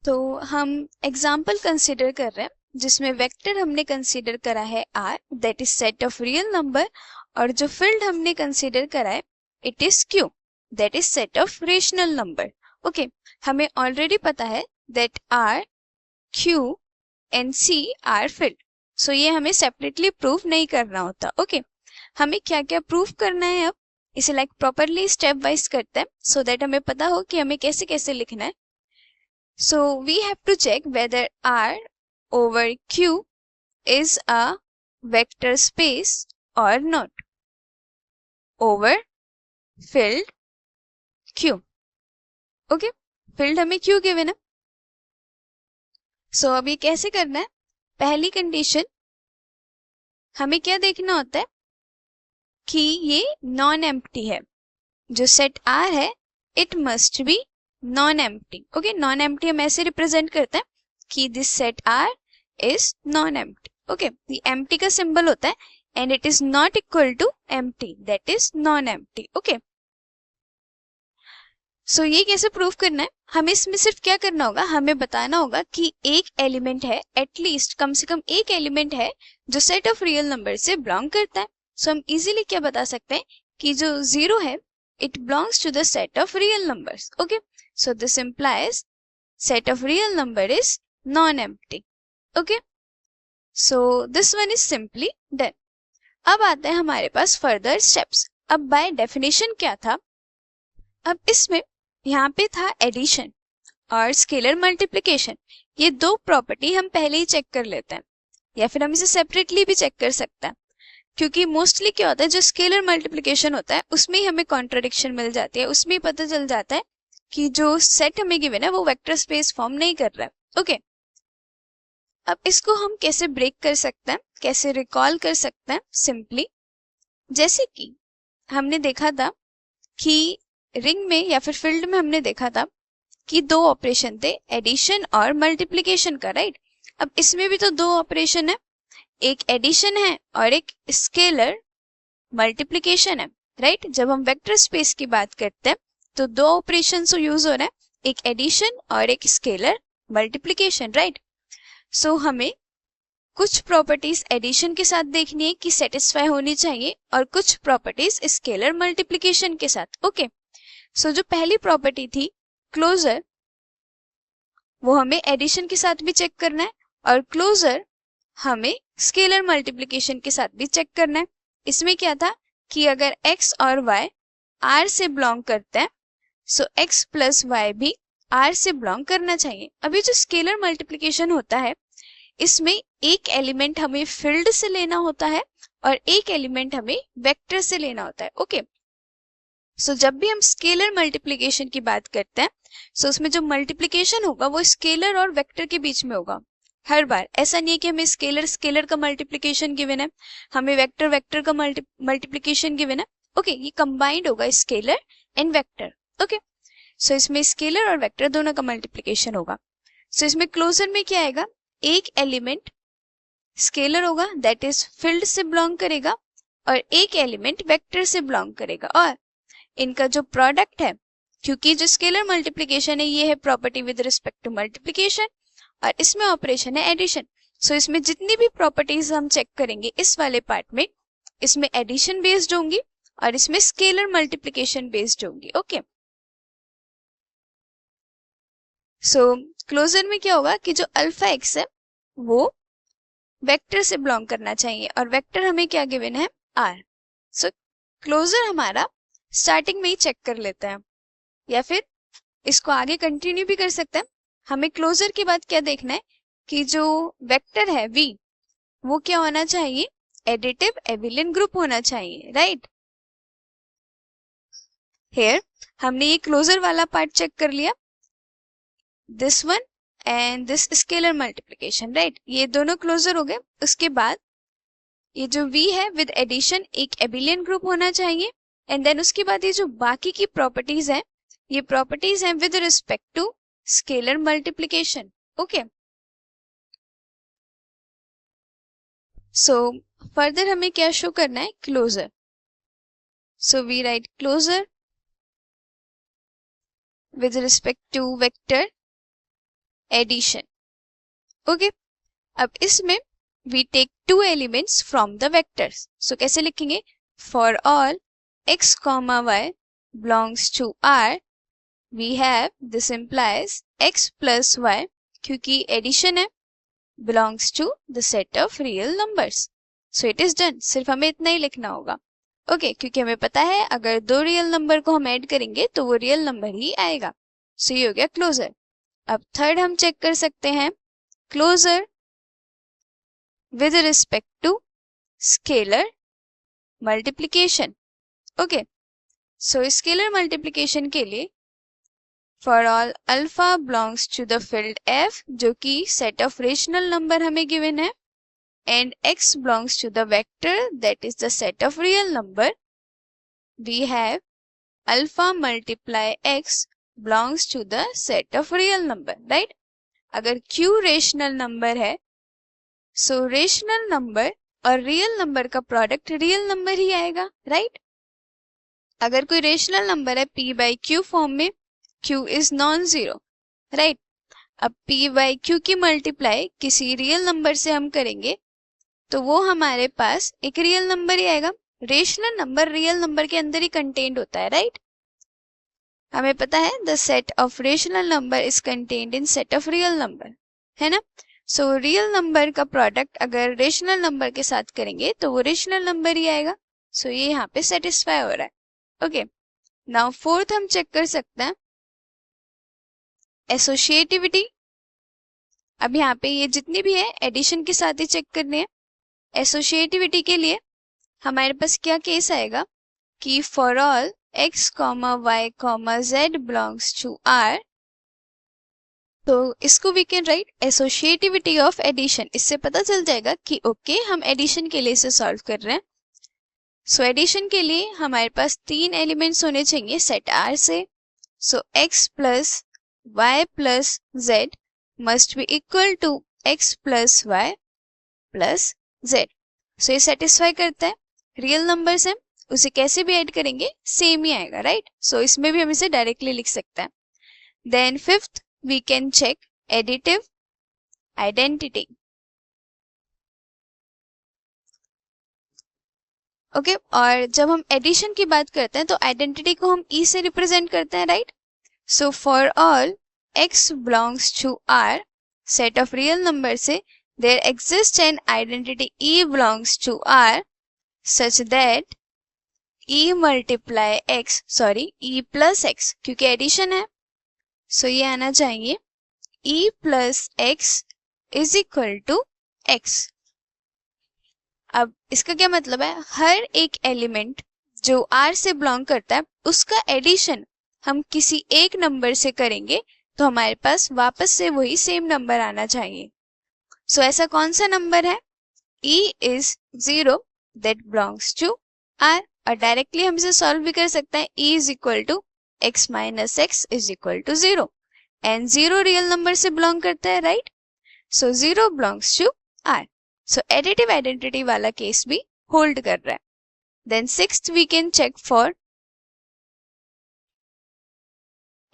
तो हम एग्जांपल कंसीडर कर रहे हैं जिसमें वेक्टर हमने कंसीडर करा है R, that is set of real number, और जो फील्ड हमने कंसीडर करा है it is Q, that is set of rational number. Okay, हमें ऑलरेडी पता है that R, Q and C are field, so ये हमें सेपरेटली प्रूव नहीं करना होता। ओके, हमें क्या क्या प्रूव करना है, अब इसे लाइक प्रॉपरली स्टेप वाइज करते हैं सो दैट हमें पता हो कि हमें कैसे कैसे लिखना है। So we have to check whether R over Q is a vector space or not over filled Q. Okay, field हमें Q गिवन है। सो अब ये कैसे करना है, पहली कंडीशन हमें क्या देखना होता है कि ये नॉन एम्प्टी है। जो सेट R है it must be non empty. Okay, non empty हम ऐसे रिप्रेजेंट करते हैं कि this set R is non empty. Okay, the empty का सिंबल होता है and it is not equal to empty, that is non empty. Okay, so ये कैसे प्रूव करना है, हमें इसमें सिर्फ क्या करना होगा, हमें बताना होगा कि एक एलिमेंट है, एटलीस्ट कम से कम एक एलिमेंट है जो सेट ऑफ रियल नंबर से बिलोंग करता है। सो हम इजीली क्या बता सकते हैं कि जो 0 है it belongs to the set of real numbers. Okay, so this implies set of real number is non empty. Okay, so this one is simply done. अब आते हैं हमारे पास फर्दर स्टेप्स। अब बाय डेफिनेशन क्या था, अब इसमें यहाँ पे था एडिशन और स्केलर मल्टीप्लिकेशन, ये दो प्रॉपर्टी हम पहले ही चेक कर लेते हैं या फिर हम इसे सेपरेटली भी चेक कर सकते हैं, क्योंकि मोस्टली क्या होता है जो स्केलर मल्टीप्लिकेशन होता है उसमें ही हमें कॉन्ट्रडिक्शन मिल जाती है, उसमें ही पता चल जाता है कि जो सेट हमें गिवन है वो वेक्टर स्पेस फॉर्म नहीं कर रहा है। ओके, अब इसको हम कैसे ब्रेक कर सकते हैं, कैसे रिकॉल कर सकते हैं, सिंपली जैसे कि हमने देखा था कि रिंग में या फिर फील्ड में हमने देखा था कि दो ऑपरेशन थे, एडिशन और मल्टीप्लिकेशन का, राइट। अब इसमें भी तो दो ऑपरेशन है, एक एडिशन है और एक स्केलर मल्टीप्लिकेशन है, राइट। जब हम वेक्टर स्पेस की बात करते हैं तो दो ऑपरेशन यूज हो रहा है, एक एडिशन और एक स्केलर मल्टीप्लिकेशन, राइट। सो हमें कुछ प्रॉपर्टीज एडिशन के साथ देखनी है कि सेटिस्फाई होनी चाहिए और कुछ प्रॉपर्टीज स्केलर मल्टीप्लिकेशन के साथ। ओके, सो जो पहली प्रॉपर्टी थी क्लोजर, वो हमें एडिशन के साथ भी चेक करना है और क्लोजर हमें स्केलर मल्टीप्लिकेशन के साथ भी चेक करना है। इसमें क्या था कि अगर x और y R से बिलोंग करते हैं सो x प्लस y भी R से बिलोंग करना चाहिए। अभी जो स्केलर मल्टीप्लिकेशन होता है इसमें एक एलिमेंट हमें फील्ड से लेना होता है और एक एलिमेंट हमें वेक्टर से लेना होता है। ओके, सो जब भी हम स्केलर मल्टीप्लिकेशन की बात करते हैं सो उसमें जो मल्टीप्लिकेशन होगा वो स्केलर और वेक्टर के बीच में होगा हर बार। ऐसा नहीं है कि हमें स्केलर स्केलर का मल्टीप्लिकेशन गिवन है, हमें वेक्टर वेक्टर का मल्टीप्लिकेशन गिवन है। ओके, ये कंबाइंड होगा scalar and vector. Okay, so इसमें स्केलर और वेक्टर दोनों का मल्टीप्लिकेशन होगा। सो इसमें क्लोजर में क्या आएगा, एक एलिमेंट स्केलर होगा दैट इज फील्ड से बिलोंग करेगा और एक एलिमेंट वेक्टर से बिलोंग करेगा, और इनका जो प्रोडक्ट है, क्योंकि जो स्केलर मल्टीप्लिकेशन है ये है property with respect to multiplication और इसमें ऑपरेशन है एडिशन। सो इसमें जितनी भी प्रॉपर्टीज हम चेक करेंगे इस वाले पार्ट में, इसमें एडिशन बेस्ड होंगी और इसमें स्केलर मल्टीप्लिकेशन बेस्ड होंगी। ओके, सो क्लोजर में क्या होगा कि जो अल्फा एक्स है वो वेक्टर से बिलोंग करना चाहिए और वेक्टर हमें क्या गिवन है, आर। सो क्लोजर हमारा स्टार्टिंग में ही चेक कर लेते हैं या फिर इसको आगे कंटिन्यू भी कर सकते हैं। हमें क्लोजर के बाद क्या देखना है कि जो वेक्टर है v वो क्या होना चाहिए, एडिटिव एबिलियन ग्रुप होना चाहिए, राइट। हियर हमने ये क्लोजर वाला पार्ट चेक कर लिया, this one and this scalar multiplication, right, ये दोनों क्लोजर हो गए। उसके बाद ये जो v है विद एडिशन एक एबिलियन ग्रुप होना चाहिए एंड देन उसके बाद ये जो बाकी की प्रॉपर्टीज है ये प्रॉपर्टीज हैं with respect to scalar multiplication. Okay, so further हमें क्या शो करना है, closure. So we write closure with respect to vector addition. Okay, अब इसमें we take two elements from the vectors. So कैसे लिखेंगे, for all x, y belongs to R we have, this implies x plus y क्योंकि addition है belongs to the set of real numbers. So it is done, सिर्फ हमें इतना ही लिखना होगा। Okay, क्योंकि हमें पता है अगर दो रियल नंबर को हम ऐड करेंगे तो वो रियल नंबर ही आएगा। सो ये हो गया क्लोजर। अब थर्ड हम चेक कर सकते हैं closure with respect to scalar multiplication. Okay, so scalar multiplication के लिए for all alpha belongs to the field f जो कि सेट ऑफ रेशनल नंबर हमें गिवन है and x belongs to the vector that is the set of real number, we have alpha multiply x belongs to the set of real number, right. अगर q rational number है so rational number और real number का product real number ही आएगा, right. अगर कोई rational number है p by q form में, q is non zero, right. अब p बाई q की मल्टीप्लाई किसी रियल नंबर से हम करेंगे तो वो हमारे पास एक रियल नंबर ही आएगा। रेशनल नंबर रियल नंबर के अंदर ही कंटेन्ड होता है, राइट। हमें पता है the set of rational number is contained in set of real number, है ना। सो रियल नंबर का प्रोडक्ट अगर रेशनल नंबर के साथ करेंगे तो वो रेशनल नंबर ही आएगा। सो ये यहाँ पे सेटिस्फाई हो रहा है। ओके, नाउ फोर्थ हम चेक कर सकते हैं एसोसिएटिविटी। अब यहाँ पे ये जितनी भी है एडिशन के साथ ही चेक करने हैं। एसोसिएटिविटी के लिए हमारे पास क्या केस आएगा कि for all x, y, z belongs to R, तो इसको we can write associativity of addition. इससे पता चल जाएगा कि ओके हम एडिशन के लिए इसे सॉल्व कर रहे हैं। सो एडिशन के लिए हमारे पास तीन एलिमेंट्स होने चाहिए सेट R से। So x plus y plus z must be equal to x plus y plus z। सो ये सेटिस्फाई करता है, रियल नंबर्स हैं उसे कैसे भी ऐड करेंगे सेम ही आएगा, राइट। सो इसमें भी हम इसे डायरेक्टली लिख सकते हैं। Then fifth we can check additive identity. Okay, और जब हम एडिशन की बात करते हैं तो आइडेंटिटी को हम ई से रिप्रेजेंट करते हैं, right. So for all x belongs to R set of real number से there exists an identity E belongs to R such that E multiply X, sorry E plus X क्योंकि addition है सो ये आना चाहिए E plus X is equal to X। अब इसका क्या मतलब है, हर एक एलिमेंट जो R से बिलोंग करता है उसका एडिशन हम किसी एक नंबर से करेंगे तो हमारे पास वापस से वही सेम नंबर आना चाहिए। सो ऐसा कौन सा नंबर है, E is 0 that belongs to R, और डायरेक्टली हम इसे सॉल्व भी कर सकते हैं। E is equal to x minus x is equal to 0 and 0 real number से बिलोंग करता है, right. So 0 belongs to R। So additive identity वाला केस भी होल्ड कर रहा है। Then sixth we can check for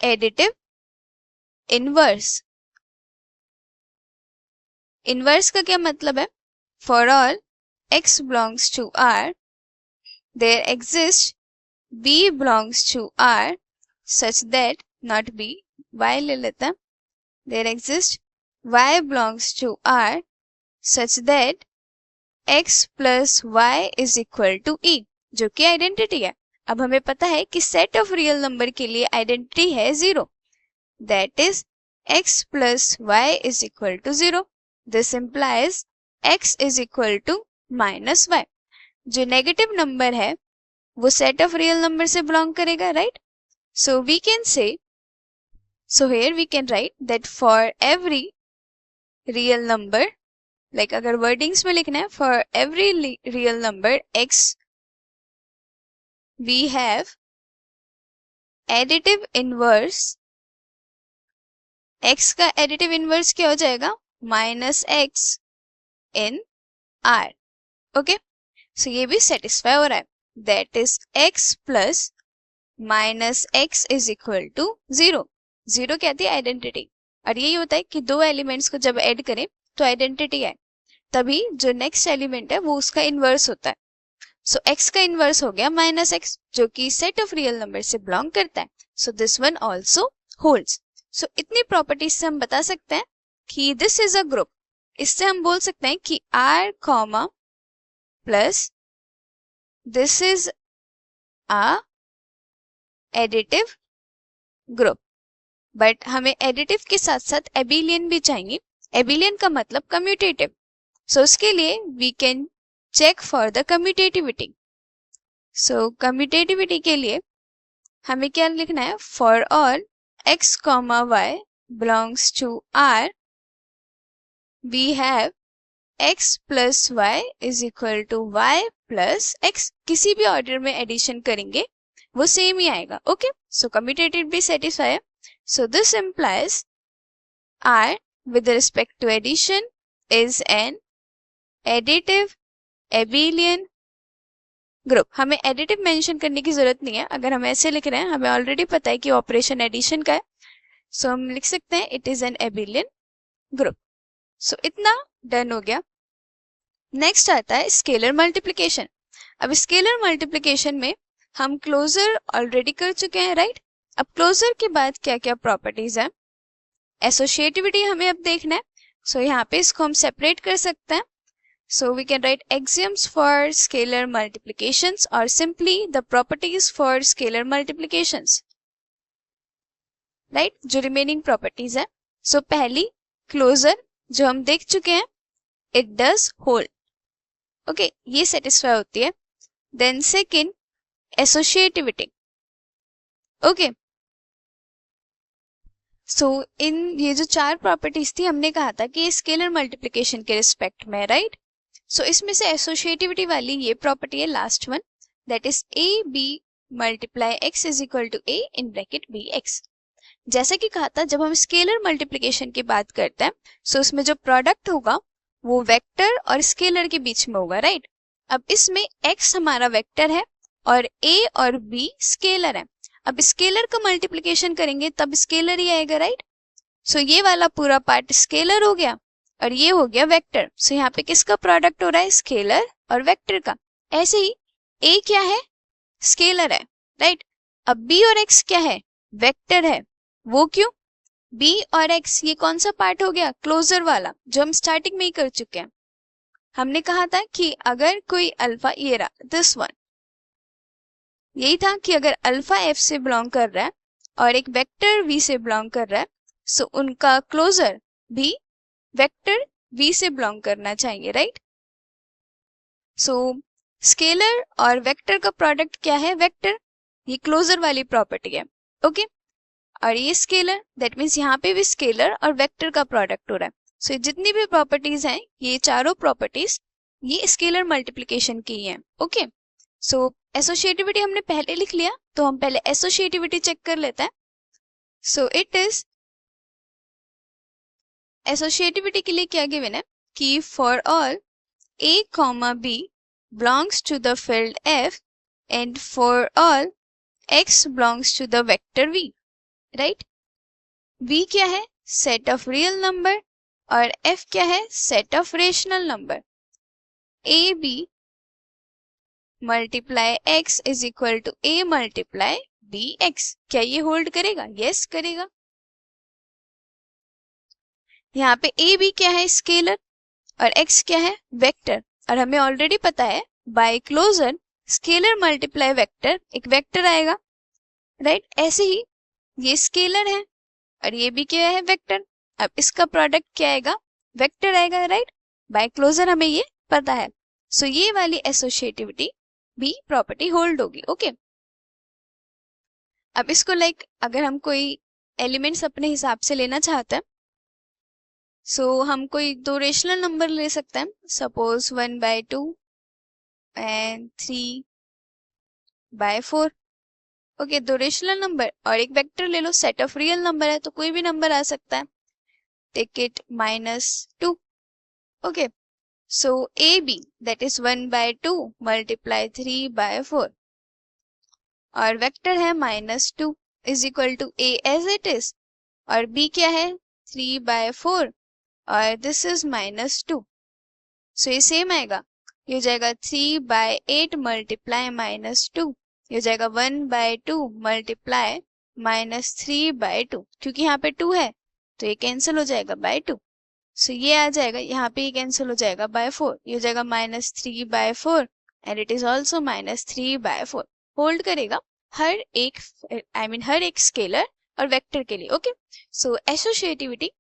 additive inverse. Inverse का क्या मतलब है? For all x belongs to R there exist b belongs to R such that not b y ले लेते हैं, there exist y belongs to R such that x plus y is equal to e, जो कि identity है। अब हमें पता है कि सेट ऑफ रियल नंबर के लिए आइडेंटिटी है 0, that is x plus y is equal to 0। This implies x is equal to minus y। जो नेगेटिव नंबर है वो सेट ऑफ रियल नंबर से बिलोंग करेगा, right? So we can say, so here we can write that for every real number, like अगर wordings में लिखना है, for every real number x we have additive inverse, x का additive inverse क्या हो जाएगा? Minus x in R। Okay, so ये भी सेटिस्फाई हो रहा है, that is x plus minus x is equal to 0। 0 क्या थी? आइडेंटिटी। और यही होता है कि दो एलिमेंट्स को जब ऐड करें तो आइडेंटिटी है, तभी जो नेक्स्ट एलिमेंट है वो उसका इनवर्स होता है। सो x का इनवर्स हो गया माइनस x, जो कि सेट ऑफ रियल नंबर से बिलोंग करता है। So this one also holds. सो इतनी प्रॉपर्टीज से हम बता सकते हैं कि दिस इज अ ग्रुप। इससे हम बोल सकते हैं कि R comma plus this is a additive group. But हमें एडिटिव के साथ साथ एबिलियन भी चाहिए। एबिलियन का मतलब कम्यूटेटिव। सो उसके लिए we can check for the commutativity. So commutativity के लिए हमें क्या लिखना है? For all x comma y belongs to R we have x plus y is equal to y plus x। किसी भी ऑर्डर में एडिशन करेंगे वो सेम ही आएगा। ओके, सो कम्यूटेटिव भी सेटिस्फाई है। So this implies R with respect to addition is an additive abelian group. हमें additive mention करने की जरूरत नहीं है, अगर हम ऐसे लिख रहे हैं हमें ऑलरेडी पता है कि ऑपरेशन एडिशन का है। सो हम लिख सकते हैं it is an abelian group. So इतना डन हो गया। नेक्स्ट आता है स्केलर मल्टीप्लिकेशन। अब स्केलर मल्टीप्लिकेशन में हम क्लोजर ऑलरेडी कर चुके हैं, राइट? अब क्लोजर के बाद क्या क्या प्रॉपर्टीज है? एसोसिएटिविटी हमें अब देखना है। सो यहाँ पे इसको हम सेपरेट कर सकते हैं। So we can write axioms for scalar multiplications or simply the properties for scalar multiplications, right? जो remaining properties है। So पहली closure जो हम देख चुके हैं, it does hold, okay, ये satisfy होती है। Then second associativity, okay। So इन ये जो चार properties थी हमने कहा था कि scalar multiplication के respect में, right? सो इसमें से एसोसिएटिविटी वाली ये प्रॉपर्टी है last one, that is A b multiply x is equal to a in bracket b x. जैसा कि कहा था जब हम स्केलर मल्टीप्लिकेशन की बात करते हैं सो उसमें जो प्रोडक्ट होगा वो वेक्टर और स्केलर के बीच में होगा, राइट? अब इसमें एक्स हमारा वेक्टर है और ए और बी स्केलर है। अब स्केलर का मल्टीप्लिकेशन करेंगे तब स्केलर ही आएगा, राइट? सो ये वाला पूरा पार्ट स्केलर हो गया और ये हो गया वेक्टर। सो यहाँ पे किसका प्रोडक्ट हो रहा है? स्केलर और वेक्टर का। ऐसे ही a क्या है? स्केलर है, राइट? अब b और x क्या है? वेक्टर है। वो क्यों? b और x ये कौन सा पार्ट हो गया? क्लोजर वाला, जो हम स्टार्टिंग में ही कर चुके हैं। हमने कहा था कि अगर कोई अल्फा, ये रहा दिस वन, यही था कि अगर अल्फा f से बिलोंग कर रहा है और एक वेक्टर v से बिलोंग कर रहा है सो उनका क्लोजर भी वेक्टर v से बिलोंग करना चाहिए, राइट? सो स्केलर और वेक्टर का प्रोडक्ट क्या है? वेक्टर। ये क्लोजर वाली प्रॉपर्टी है, ओके। और ये स्केलर, दैट मीन्स यहाँ पे भी स्केलर और वेक्टर का प्रोडक्ट हो रहा है। सो जितनी भी प्रॉपर्टीज हैं ये चारों प्रॉपर्टीज ये स्केलर मल्टीप्लिकेशन की हैं, ओके। सो एसोसिएटिविटी हमने पहले लिख लिया, तो हम पहले एसोसिएटिविटी चेक कर लेते हैं। सो इट इज एसोसिएटिविटी के लिए क्या गिवन है कि for all a comma b belongs to the field f and for all x belongs to the vector v, right? v क्या है? सेट ऑफ रियल नंबर और f क्या है, set of rational number. A b multiply x is equal to a multiply b x. क्या ये hold करेगा? Yes करेगा। यहाँ पे ए बी क्या है, स्केलर, और x क्या है, वेक्टर। और हमें ऑलरेडी पता है by closure scalar multiply vector एक वेक्टर आएगा, राइट। ऐसे ही ये स्केलर है और ये भी क्या है, वेक्टर। अब इसका प्रोडक्ट क्या आएगा, वेक्टर आएगा, राइट। बाय क्लोजर हमें ये पता है। सो ये वाली एसोसिएटिविटी भी प्रॉपर्टी होल्ड होगी, ओके। अब इसको अगर हम कोई एलिमेंट्स अपने हिसाब से लेना चाहते हैं, सो हम कोई दो रेशनल नंबर ले सकते हैं, सपोज 1/2 एंड 3/4, ओके। दो रेशनल नंबर और एक वेक्टर ले लो, सेट ऑफ रियल नंबर है तो कोई भी नंबर आ सकता है। Take it -2, okay. So a b that is 1/2 multiply 3/4 और वेक्टर है -2 is equal to a as it is, और बी क्या है, 3/4 और दिस इज -2। सो ये सेम आएगा, ये हो जाएगा 3/8 मल्टीप्लाई -2, ये हो जाएगा 1/2 मल्टीप्लाई -3/2। क्योंकि यहाँ पे 2 है तो ये कैंसिल हो जाएगा बाय 2। सो ये आ जाएगा, यहाँ पे ये कैंसिल हो जाएगा बाय 4, ये हो जाएगा -3/4 and it is also -3/4। Hold करेगा हर एक हर एक स्केलर और वेक्टर के लिए, ओके। सो एसोसिएटिविटी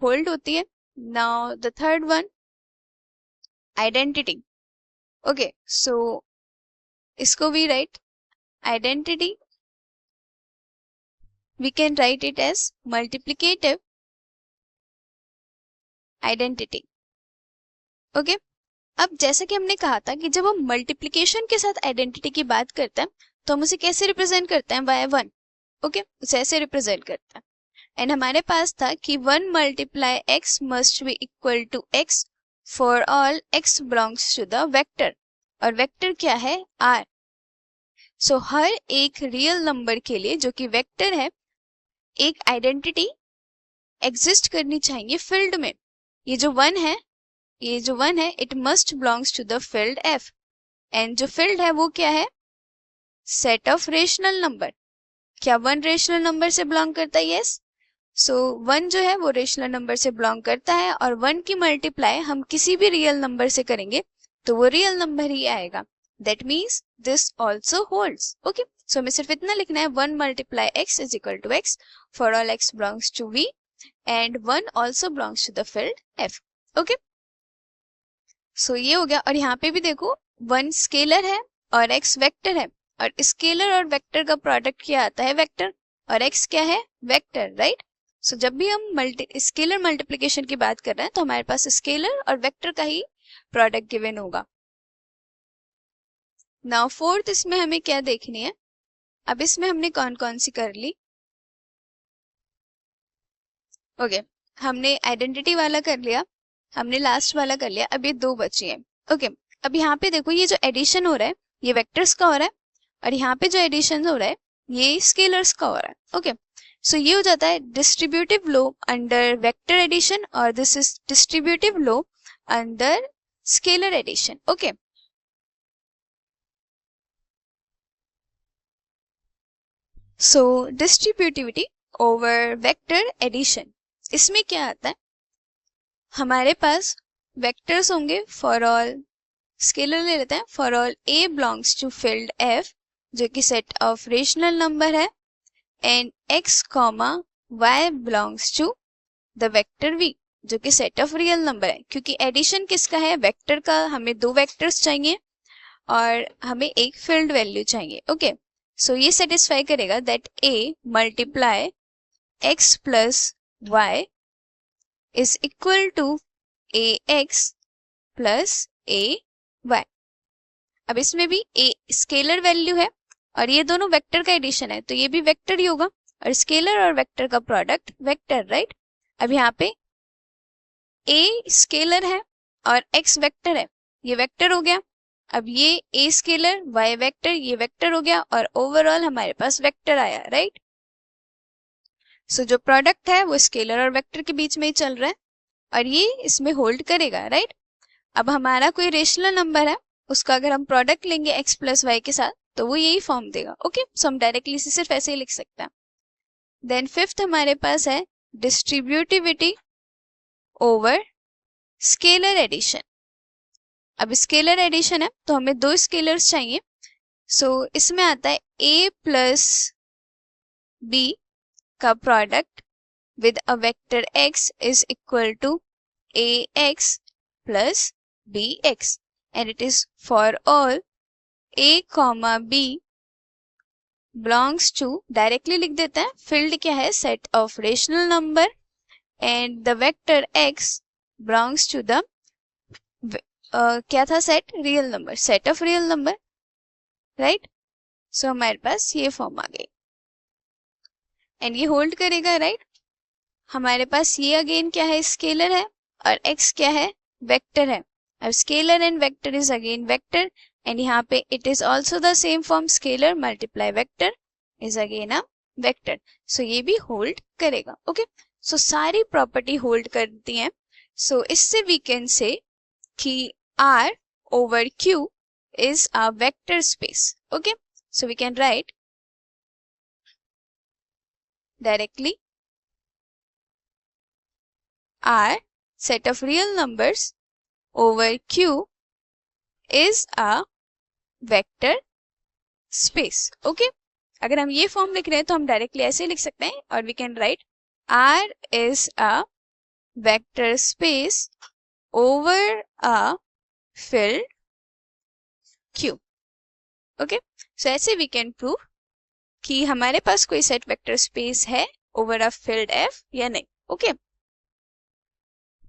होल्ड होती है। Now the third one, identity, okay. So इसको भी right identity, we can write it as multiplicative identity, okay. अब जैसा कि हमने कहा था कि जब हम मल्टीप्लिकेशन के साथ आइडेंटिटी की बात करते हैं तो हम उसे कैसे रिप्रेजेंट करते हैं, बाय 1, ओके। उसे ऐसे रिप्रेजेंट करते हैं। एंड हमारे पास था कि 1 multiply x must be equal to x for all x belongs to the vector, और वेक्टर क्या है, r। सो हर एक रियल नंबर के लिए जो कि वेक्टर है, एक आइडेंटिटी एग्जिस्ट करनी चाहिए फील्ड में। ये जो 1 है it must belongs to the field f, and जो फील्ड है वो क्या है, सेट ऑफ रेशनल नंबर। क्या 1 रेशनल नंबर से बिलोंग करता है, यस। सो 1 जो है वो रेशनल नंबर से बिलोंग करता है, और 1 की मल्टीप्लाई हम किसी भी रियल नंबर से करेंगे तो वो रियल नंबर ही आएगा। That means this also holds, okay. So हमें सिर्फ इतना लिखना है, 1 multiply x is equal to x for all x belongs to v and 1 also belongs to the field f, okay. So ये हो गया। और यहाँ पे भी देखो 1 स्केलर है और x वेक्टर है, और स्केलर और वेक्टर का प्रोडक्ट क्या आता है, वेक्टर, और x क्या है, वेक्टर, राइट। सो जब भी हम स्केलर मल्टीप्लिकेशन की बात कर रहे हैं तो हमारे पास स्केलर और वेक्टर का ही प्रोडक्ट गिवन होगा। नाउ फोर्थ इसमें हमें क्या देखनी है, अब इसमें हमने कौन कौन सी कर ली, ओके। हमने आइडेंटिटी वाला कर लिया, हमने लास्ट वाला कर लिया, अब ये 2 बची है, ओके। अब यहाँ पे देखो ये जो एडिशन हो रहा है ये वेक्टर्स का हो रहा है, और यहाँ पे जो एडिशन हो रहा है ये स्केलर्स का हो रहा है, ओके। सो ये हो जाता है distributive law under vector addition, और this is distributive law under scalar addition, okay. So distributivity over vector addition, इसमें क्या आता है, हमारे पास वेक्टर्स होंगे फॉर ऑल, स्केलर ले लेते हैं, for all a belongs to field f जो कि सेट ऑफ रेशनल नंबर है, and x comma y belongs to the vector v जो कि सेट ऑफ रियल नंबर है। क्योंकि एडिशन किसका है, वेक्टर का, हमें 2 वेक्टर्स चाहिए और हमें एक फील्ड वैल्यू चाहिए, ओके। सो ये सेटिस्फाई करेगा that a multiply x plus y is equal to ax plus ay। अब इसमें भी a स्केलर वैल्यू है और ये दोनों वेक्टर का एडिशन है तो ये भी वेक्टर ही होगा, और स्केलर और वेक्टर का प्रोडक्ट वेक्टर, राइट। अब यहाँ पे a स्केलर है और x वेक्टर है, ये वेक्टर हो गया। अब ये a स्केलर y वेक्टर, ये वेक्टर हो गया, और ओवरऑल हमारे पास वेक्टर आया, राइट। सो जो प्रोडक्ट है वो स्केलर और वेक्टर के बीच में ही चल रहा है, और ये इसमें होल्ड करेगा, राइट। अब हमारा कोई रेशनल नंबर है, उसका अगर हम प्रोडक्ट लेंगे x प्लस वाई के साथ तो वो यही फॉर्म देगा, ओके। सो हम डायरेक्टली इसे सिर्फ ऐसे ही लिख सकते हैं। देन फिफ्थ हमारे पास है डिस्ट्रीब्यूटिविटी ओवर स्केलर एडिशन। अब स्केलर एडिशन है तो हमें दो स्केलर्स चाहिए। सो इसमें आता है a प्लस b का product with a vector x is equal to ax plus bx and it is for all a comma b belongs to, directly लिख देते हैं, फील्ड क्या है, set of rational number and the vector x belongs to the क्या था set, real number, set of real number, right. So हमारे पास ये फॉर्म आ गई एंड ये होल्ड करेगा, राइट। हमारे पास ये अगेन क्या है, स्केलर है और x क्या है, वेक्टर है। अब scalar and vector is again vector and यहाँ पे it is also the same form, scalar multiply vector is again a vector. So ये भी होल्ड करेगा, ओके। सो सारी प्रॉपर्टी होल्ड करती हैं। सो इससे वी कैन से कि R over Q is a vector space. Okay, so we can write directly R set of real numbers over Q is a vector space. Okay, अगर हम ये फॉर्म लिख रहे हैं तो हम डायरेक्टली ऐसे लिख सकते हैं और we can write R is a vector space over a filled Q. Okay, so ऐसे वी कैन प्रूव कि हमारे पास कोई सेट वेक्टर स्पेस है ओवर अ फील्ड F या नहीं, ओके।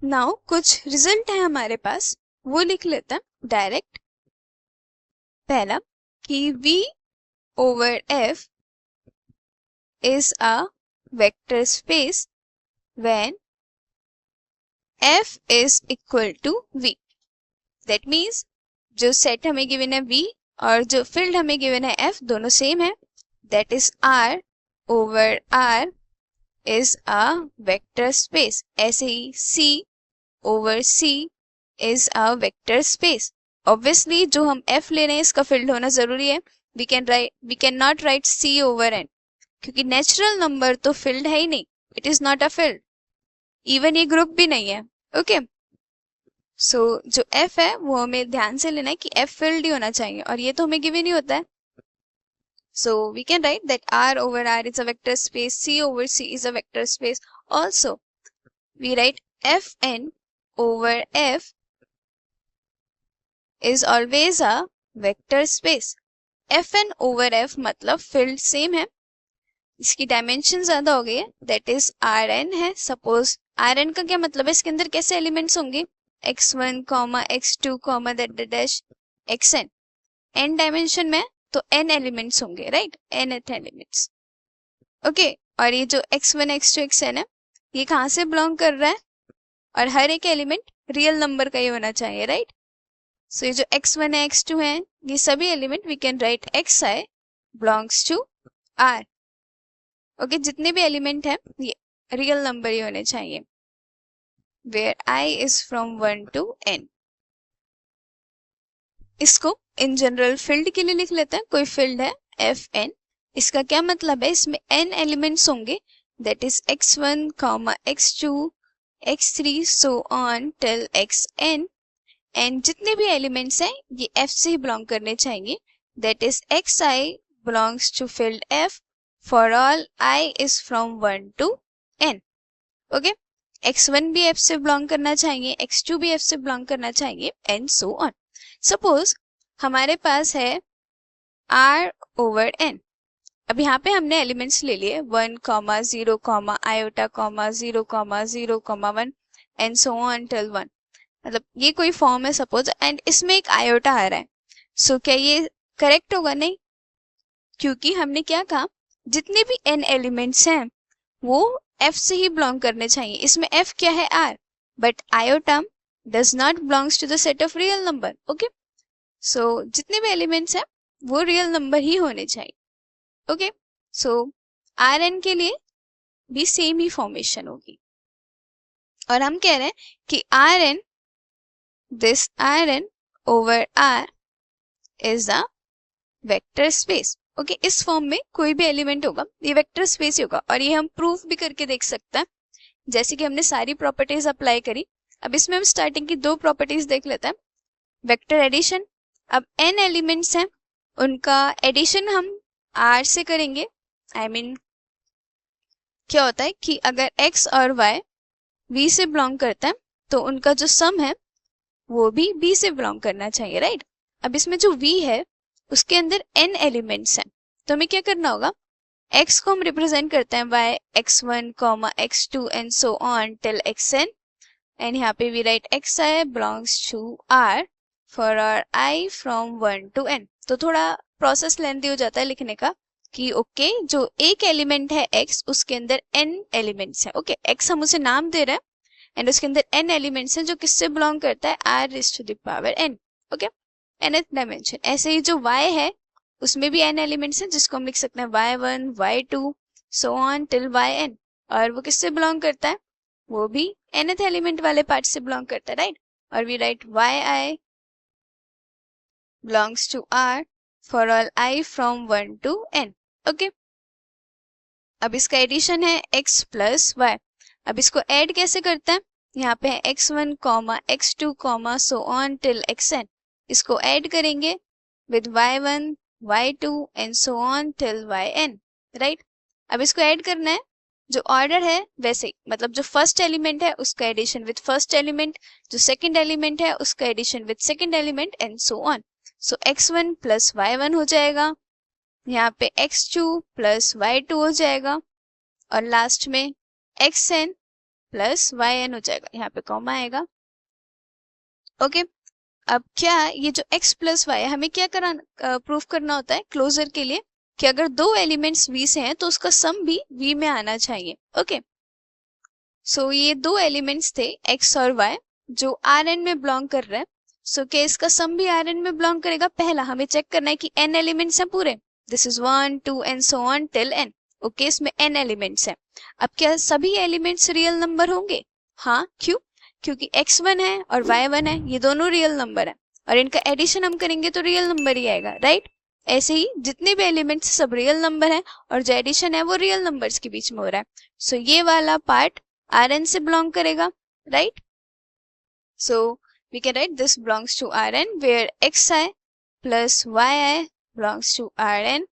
नाउ कुछ रिजल्ट है हमारे पास, वो लिख लेते हैं डायरेक्ट। पहला कि V over F is a vector space when F is equal to V। That means जो सेट हमें गिवन है V और जो फील्ड हमें गिवन है F दोनों सेम है। That is R over R is a vector space. ऐसे ही C over C is a vector space. Obviously जो हम F ले रहे हैं इसका फील्ड होना जरूरी है। We can not write C over N क्योंकि नेचुरल नंबर तो फील्ड है ही नहीं, it is not a field, even ये ग्रुप भी नहीं है, ओके। सो जो F है वो हमें ध्यान से लेना है कि F फील्ड ही होना चाहिए और ये तो हमें गिवन ही होता है। So we can write that R over R is a vector space, C over C is a vector space. Also we write Fn over F is always a vector space. Fn over F मतलब field same है, इसकी dimension ज्यादा हो गई है, that is Rn है। Suppose Rn का क्या मतलब है, इसके अंदर कैसे एलिमेंट्स होंगे, x1, x2, dash xn। n dimension में तो n एलिमेंट्स होंगे, राइट, nth एलिमेंट्स, ओके। और ये जो x1, x2, xn है ये कहाँ से बिलोंग कर रहा है, और हर एक एलिमेंट रियल नंबर का ही होना चाहिए, राइट। सो ये जो x1 है, x2 है, ये सभी element we can write xi belongs to R, okay. जितने भी एलिमेंट हैं ये रियल नंबर ही होने चाहिए, where I is from 1 to n। इसको इन जनरल फील्ड के लिए लिख लेते हैं। कोई फील्ड है Fn, इसका क्या मतलब है, इसमें n एलिमेंट्स होंगे, that is x1, x2, x3 so on till xn। And जितने भी एलिमेंट्स हैं ये F से ही बिलोंग करने चाहिए, that is xi belongs to field F for all I is from 1 to n, okay. x1 भी F से बिलोंग करना चाहिए, x2 भी F से बिलोंग करना चाहिए एंड सो ऑन। सपोज हमारे पास है R ओवर n। अब यहाँ पे हमने एलिमेंट्स ले लिए 1, 0, iota, 0, 0, 1 and so on till 1। मतलब ये कोई फॉर्म है सपोज एंड इसमें एक आयोटा आ रहा है। सो क्या ये करेक्ट होगा, नहीं, क्योंकि हमने क्या कहा, जितने भी n एलिमेंट्स हैं वो F से ही बिलोंग करने चाहिए। इसमें F क्या है, R, but iota does not belongs to the set of real number, okay. So जितने भी एलिमेंट्स हैं वो रियल नंबर ही होने चाहिए, ओके। सो Rn के लिए भी सेम ही फॉर्मेशन होगी, और हम कह रहे हैं कि Rn, this Rn over R is a vector space. Okay, इस फॉर्म में कोई भी एलिमेंट होगा ये वेक्टर स्पेस ही होगा, और ये हम प्रूफ भी करके देख सकते हैं जैसे कि हमने सारी प्रॉपर्टीज अप्लाई करी। अब इसमें हम स्टार्टिंग की दो प्रॉपर्टीज देख लेते हैं। वेक्टर एडिशन, अब n एलिमेंट्स हैं, उनका एडिशन हम R से करेंगे। I mean, क्या होता है कि अगर x और y v से बिलोंग करता है तो उनका जो सम है वो भी b से बिलोंग करना चाहिए, राइट। अब इसमें जो v है उसके अंदर n एलिमेंट्स हैं, तो हमें क्या करना होगा, x को हम रिप्रेजेंट करते हैं by x1, x2 and so on till xn, एंड यहाँ पे we write xi belongs to R for our i from 1 to n। तो थोड़ा प्रोसेस लेंथी हो जाता है लिखने का कि ओके जो एक एलिमेंट है x उसके अंदर n एलिमेंट्स हैं। ओके, x हम उसे नाम दे रहे हैं एंड उसके अंदर n एलिमेंट्स हैं जो किससे बिलोंग करता है, r raised to the power n। Okay, nth dimension. ऐसे ही जो y है उसमें भी n एलिमेंट्स हैं जिसको हम लिख सकते हैं y1, y2 so on till yn, और वो किससे बिलोंग करता है, वो भी nth एलिमेंट वाले पार्ट से बिलोंग करता है, राइट। और we write yi belongs to R for all I from 1 to n। Okay, अब इसका एडिशन है x प्लस y। अब इसको ऐड कैसे करते हैं, यहाँ पे है x1, x2, so on till xn। इसको ऐड करेंगे with y1, y2 and so on till yn, right. अब इसको ऐड करना है जो ऑर्डर है वैसे ही, मतलब जो फर्स्ट एलिमेंट है उसका एडिशन विद फर्स्ट एलिमेंट, जो सेकंड एलिमेंट है उसका addition with second element and so on. So x1 plus y1 हो जाएगा, यहाँ पे x2 प्लस y2 हो जाएगा, और लास्ट में xn प्लस yn हो जाएगा, यहाँ पे कॉमा आएगा। ओके, अब क्या ये जो x प्लस y हमें क्या प्रूफ करना होता है क्लोजर के लिए कि अगर दो एलिमेंट्स v से हैं तो उसका सम भी v में आना चाहिए। ओके, सो ये दो एलिमेंट्स थे x और y जो Rn में बिलोंग कर रहे हैं, सो क्या इसका सम भी Rn में बिलोंग करेगा। पहला हमें चेक करना है कि n एलिमेंट्स हैं पूरे, this is 1, 2 and so on till n। Okay, इसमें n एलिमेंट्स हैं। अब क्या सभी एलिमेंट्स रियल नंबर होंगे, हाँ, क्यों, क्योंकि x1 है और y1 है, ये दोनों रियल नंबर है, और इनका एडिशन हम करेंगे तो रियल नंबर ही आएगा, राइट। ऐसे ही जितने भी एलिमेंट्स सब रियल नंबर हैं और जो एडिशन है वो रियल नंबर्स के बीच में हो रहा है, सो ये वाला पार्ट Rn से बिलोंग करेगा, right. So we can write this belongs to Rn where xi plus yi belongs to Rn,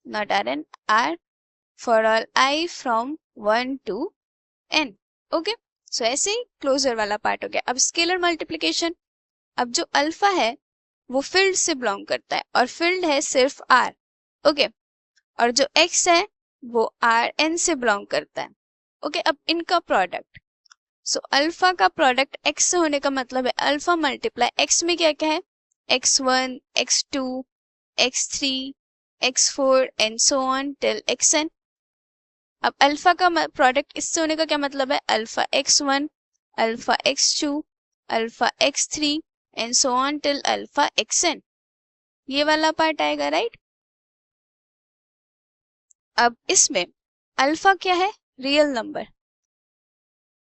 not Rn, R for all I from 1 to n। Okay, so ऐसे ही क्लोजर वाला part हो गया। अब scalar multiplication, अब जो alpha है वो field से बिलोंग करता है और फील्ड है सिर्फ R। ओके, और जो x है वो Rn से बिलोंग करता है। ओके, अब इनका प्रोडक्ट, सो अल्फा का प्रोडक्ट x से होने का मतलब है अल्फा मल्टीप्लाई x में क्या क्या है, x1, x2, x3, x4 and so on till xn। अब अल्फा का प्रोडक्ट इससे होने का क्या मतलब है, alpha x1, alpha x2, alpha x3 and so on till alpha xn, ये वाला पार्ट आएगा, राइट। अब इसमें अल्फा क्या है, रियल नंबर,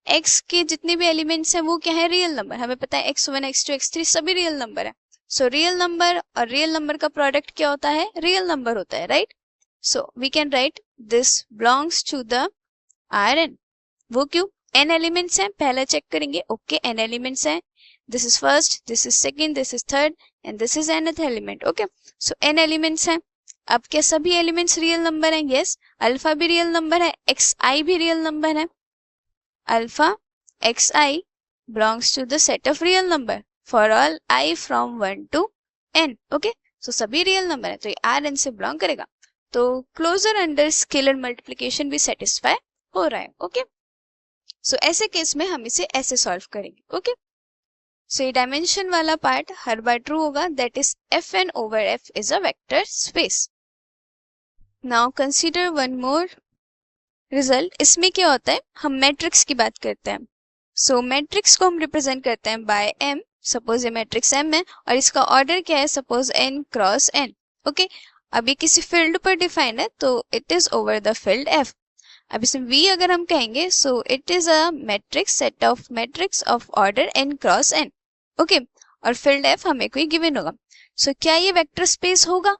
x के जितने भी एलिमेंट्स हैं वो क्या है, रियल नंबर। हमें पता है x1, x2, x3 सभी रियल नंबर है, सो रियल नंबर और रियल नंबर का प्रोडक्ट क्या होता है, रियल नंबर होता है, right. So we can write this belongs to the Rn। वो क्यों, n एलिमेंट्स हैं, पहला चेक करेंगे, ओके n एलिमेंट्स हैं, this is first, this is second, this is third and this is nth element. Okay, so n elements हैं। अब क्या सभी एलिमेंट्स रियल नंबर हैं, यस, अल्फा भी रियल नंबर है, xi भी रियल नंबर है, alpha xi belongs to the set of real number for all I from 1 to n। Okay, सो सभी रियल नंबर है तो ये Rn से बिलोंग करेगा, तो क्लोजर अंडर स्केलर मल्टीप्लिकेशन भी सेटिस्फाई हो रहा है। ओके, सो ऐसे केस में हम इसे ऐसे सॉल्व करेंगे। ओके, सो ये डायमेंशन वाला पार्ट हर बार ट्रू होगा, that is Fn over F is a vector space। Now consider one more result. इसमें क्या होता है, हम मैट्रिक्स की बात करते हैं, सो मैट्रिक्स को हम रिप्रेजेंट करते हैं बाय m। सपोज ये मैट्रिक्स m है और इसका ऑर्डर क्या है, suppose n cross n। Okay, अब ये किसी फील्ड पर डिफाइन है तो it is over the field f। अब इसमें V अगर हम कहेंगे सो it is a matrix set of matrix of order n cross n। Okay, और फील्ड F हमें कोई गिवन होगा। सो क्या ये वेक्टर स्पेस होगा?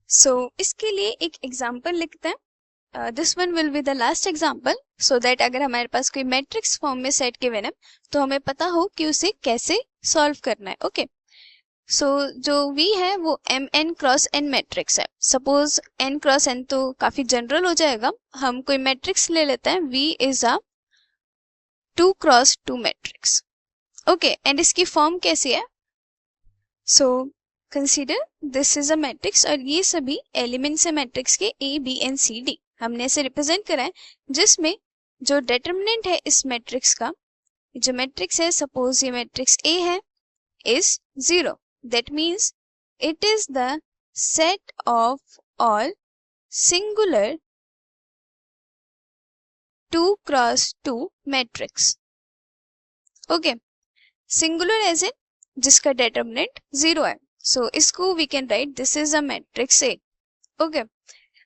सो इसके लिए एक एग्जांपल लिखते हैं। This one will be the last example so that अगर हमारे पास कोई मैट्रिक्स फॉर्म में सेट गिवन है तो हमें पता हो कि उसे कैसे सॉल्व करना है। ओके, सो जो V है वो mn क्रॉस n मैट्रिक्स है। सपोज n क्रॉस n तो काफी जनरल हो जाएगा, हम कोई मैट्रिक्स ले लेते हैं। V is a 2 cross 2 matrix. Okay, and इसकी फॉर्म कैसी है? So consider this is a matrix और ये सभी एलिमेंट्स है मैट्रिक्स के A, B and C, D। हमने ऐसे रिप्रेजेंट करा है जिसमें जो डिटरमिनेंट है इस मैट्रिक्स का, जो मैट्रिक्स है सपोज ये मैट्रिक्स A है, is 0। That means it is the set of all singular 2 cross 2 matrix। Okay, singular as in जिसका determinant 0 है। So इसको we can write this is a matrix A। Okay,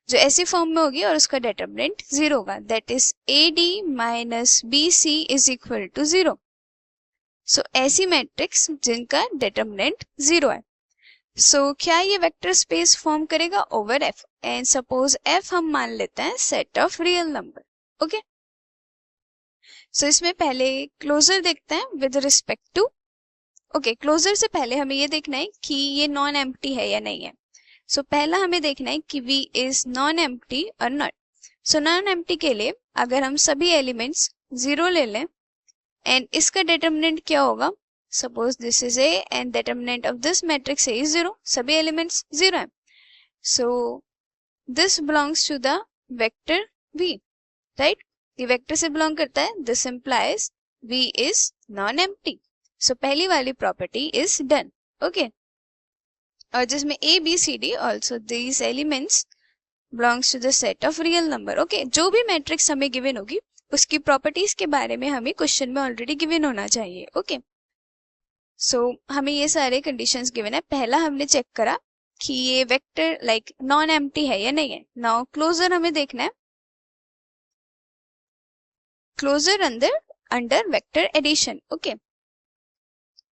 जो ऐसी form में होगी और उसका determinant 0 होगा, that is AD minus BC is equal to 0। So ऐसी मैट्रिक्स जिनका determinant 0 है। सो क्या ये वेक्टर स्पेस फॉर्म करेगा over F? And suppose F हम मान लेते हैं set of real number. Okay, so इसमें पहले क्लोजर देखते हैं with respect to. Okay, closure से पहले हमें ये देखना है कि ये नॉन एम्प्टी है या नहीं है। सो पहला हमें देखना है कि V इज नॉन एम्प्टी और नॉट। सो नॉन एम्प्टी के लिए अगर हम सभी एलिमेंट्स 0 ले लें एंड इसका डिटरमिनेंट क्या होगा? Suppose this is A and determinant of this matrix A is 0. सभी elements 0 हैं। So this belongs to the vector V, right? ये vector से belong करता है। This implies V is non-empty. So पहली वाली property is done. Okay? और जिसमें A, B, C, D also these elements belongs to the set of real number. Okay? जो भी matrix हमें given होगी उसकी properties के बारे में हमें question में already given होना चाहिए। Okay? सो हमें ये सारे कंडीशंस गिवन है। पहला हमने चेक करा कि ये वेक्टर लाइक नॉन एम्प्टी है या नहीं है। नाउ क्लोजर हमें देखना है, closure under vector addition. Okay,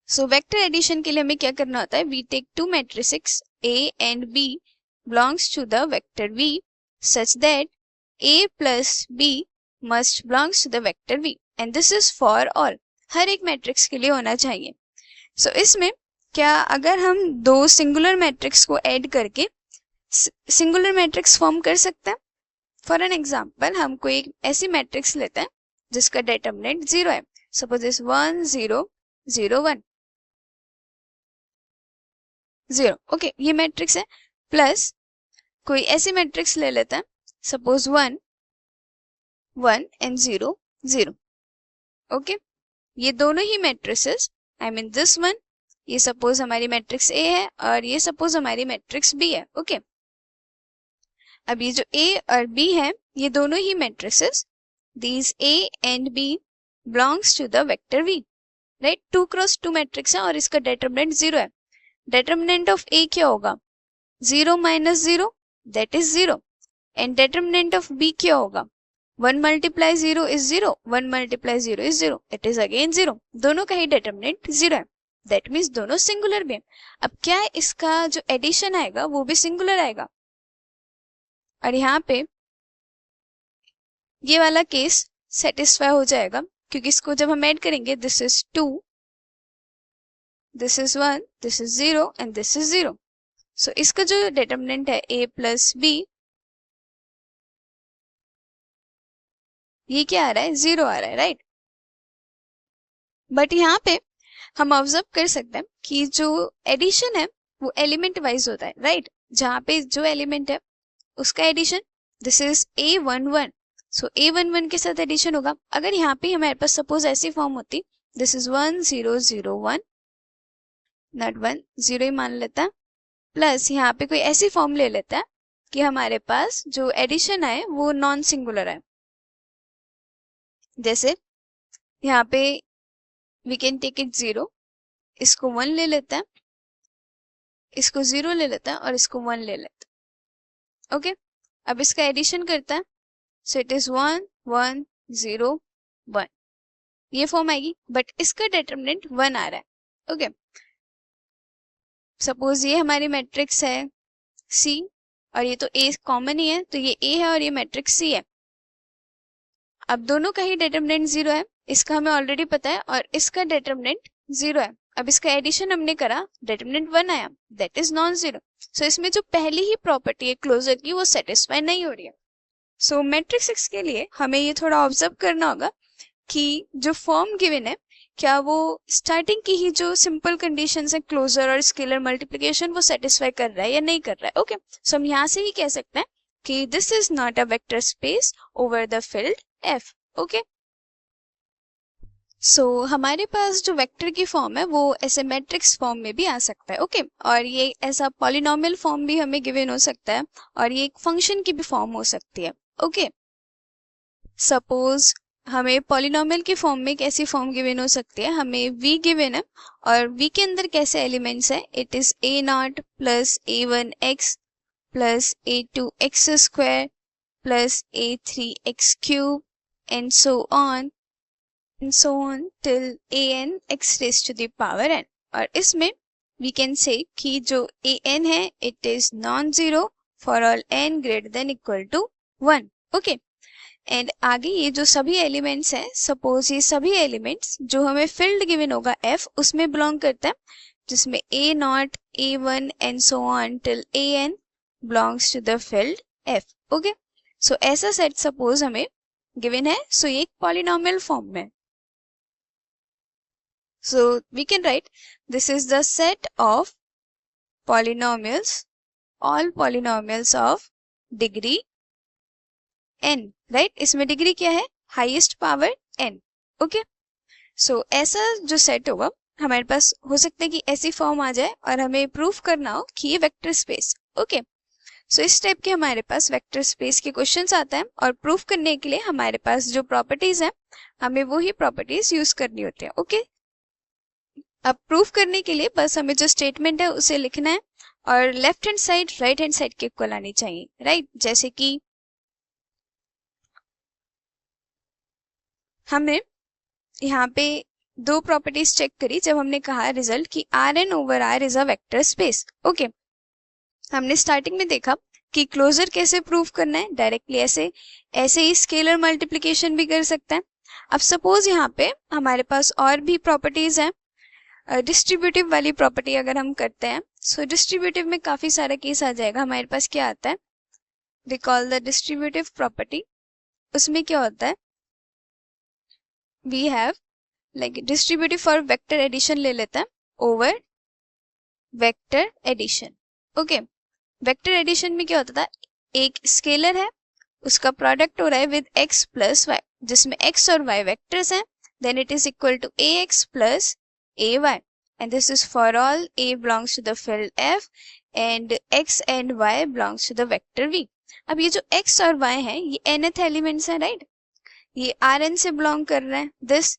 so vector addition के लिए हमें क्या करना होता है? We take two matrices A and B belongs to the vector V such that A plus B must belongs to the vector V and this is for all. हर एक matrix के लिए होना चाहिए। सो इसमें क्या अगर हम दो सिंगुलर मैट्रिक्स को ऐड करके सिंगुलर मैट्रिक्स फॉर्म कर सकते हैं? फॉर एन एग्जांपल हम कोई एक ऐसी मैट्रिक्स लेते हैं जिसका डिटरमिनेंट 0 है। Suppose is 1 0 0 1 0। ओके, ये मैट्रिक्स है। प्लस कोई ऐसी मैट्रिक्स ले लेते हैं सपोज 1 1 एंड 0 0। ओके, ये दोनों ही matrices I mean this one, ये सपोज हमारी मैट्रिक्स A है और ये सपोज हमारी मैट्रिक्स B है। ओके, अब ये जो A और B है ये दोनों ही matrices these A and B belongs to the vector V, right? 2 cross 2 matrix है और इसका डिटरमिनेंट 0 है। डिटरमिनेंट ऑफ A क्या होगा? 0 minus 0 that is 0 and determinant of B क्या होगा? 1 multiply 0 is 0, 1 multiply 0 is 0, it is again 0। दोनों का ही डिटरमिनेंट 0 है, दैट मीन्स दोनों सिंगुलर भी है। अब क्या है, इसका जो एडिशन आएगा वो भी सिंगुलर आएगा और यहाँ पे ये वाला केस सेटिस्फाई हो जाएगा क्योंकि इसको जब हम ऐड करेंगे this is 2, this is 1, this is 0 and this is 0। सो इसका जो डिटरमिनेंट है A प्लस B, ये क्या आ रहा है? 0 आ रहा है, राइट? बट यहाँ पे हम ऑब्जर्व कर सकते हैं कि जो एडिशन है वो एलिमेंट वाइज होता है, राइट? जहाँ पे जो एलिमेंट है उसका addition, this is A11, so A11 के साथ एडिशन होगा। अगर यहाँ पे हमारे पास सपोज ऐसी फॉर्म होती, दिस इज 1 0 0 1, नॉट 1 0 ही मान लेता है, प्लस यहाँ पे कोई ऐसी फॉर्म ले लेता है कि हमारे पास जो एडिशन है वो नॉन सिंगुलर है। जैसे यहाँ पे वी कैन टेक इट 0, इसको 1 ले लेता है, इसको 0 ले लेता है और इसको 1 ले लेता है। ओके, अब इसका एडिशन करता है सो इट इज 1 1 0 1, ये फॉर्म आएगी, बट इसका डिटरमिनेंट 1 आ रहा है। ओके, सपोज ये हमारी मैट्रिक्स है सी, और ये तो ए कॉमन ही है, तो ये ए है और ये मैट्रिक्स सी है। अब दोनों का ही डिटरमिनेंट 0 है, इसका हमें ऑलरेडी पता है, और इसका डिटरमिनेंट 0 है। अब इसका एडिशन हमने करा, डिटरमिनेंट 1 आया, दैट इज नॉन जीरो। सो इसमें जो पहली ही प्रॉपर्टी है क्लोजर की वो सेटिस्फाई नहीं हो रही है। सो मैट्रिक्स एक्स के लिए हमें ये थोड़ा ऑब्जर्व करना होगा कि जो फॉर्म गिवन है, क्या वो स्टार्टिंग की ही जो सिंपल कंडीशंस है क्लोजर और स्केलर मल्टीप्लिकेशन वो सेटिस्फाई कर रहा है या नहीं कर रहा है। ओके, सो हम यहाँ से ही कह सकते हैं कि this is not a vector space over the field F. Okay, so हमारे पास जो वेक्टर की फॉर्म है वो ऐसे मैट्रिक्स फॉर्म में भी आ सकता है। ओके, और ये ऐसा पॉलिनोमियल फॉर्म भी हमें गिवन हो सकता है, और ये एक फंक्शन की भी फॉर्म हो सकती है। ओके, सपोज हमें पॉलिनोमियल की फॉर्म में कैसी फॉर्म गिवन हो सकती है, हमें v गिवन है, और v के अंदर कैसे एलिमेंट्स है, it is a not plus a1x plus a2x square plus a3x cube and so on till an x raised to the power n। और इसमें we can say कि जो an है it is non-zero for all n greater than equal to 1। Okay, and आगे ये जो सभी elements हैं, सपोज ये सभी एलिमेंट्स जो हमें फील्ड गिवन होगा f उसमें बिलोंग करता है, जिसमें a nought a1 and so on till an belongs to the field f। Okay, so ऐसा सेट सपोज हमें गिवन है, सो ये एक पॉलिनोमियल फॉर्म में। So we can write this is the set of polynomials, all polynomials of degree n, right? इसमें degree क्या है, highest power n। Okay, so ऐसा जो सेट होगा हमारे पास हो सकता है कि ऐसी फॉर्म आ जाए और हमें प्रूफ करना हो कि ये वेक्टर स्पेस। ओके, सो इस टाइप के हमारे पास वेक्टर स्पेस के क्वेश्चंस आता है, और प्रूफ करने के लिए हमारे पास जो प्रॉपर्टीज है हमें वो ही प्रॉपर्टीज यूज करनी होती है। ओके, अब प्रूफ करने के लिए बस हमें जो स्टेटमेंट है उसे लिखना है, और left hand side right hand side के इक्वल आनी चाहिए, राइट? जैसे कि हमने यहाँ पे दो प्रॉपर्टीज चेक करी जब हमने कहा रिजल्ट कि R n over R is a vector space. Okay, हमने स्टार्टिंग में देखा कि क्लोजर कैसे प्रूफ करना है, डायरेक्टली ऐसे ही स्केलर मल्टीप्लिकेशन भी कर सकते हैं। अब सपोज यहाँ पे हमारे पास और भी प्रॉपर्टीज हैं, डिस्ट्रीब्यूटिव वाली प्रॉपर्टी अगर हम करते हैं, सो डिस्ट्रीब्यूटिव में काफी सारा केस आ जाएगा। हमारे पास क्या आता है, we call the distributive property. उसमें क्या होता है, we have like distributive for vector addition ले लेते हैं over vector addition. Okay, vector addition में क्या होता था, एक स्केलर है उसका प्रोडक्ट हो रहा है विद x प्लस वाई, जिसमें x और y वेक्टर्स हैं, then it is equal to ax plus ay, and this is for all a belongs to the field f and x and y belongs to the vector v। अब ये जो x और y है ये nth elements है, right? ये rn से belong कर रहे हैं दिस।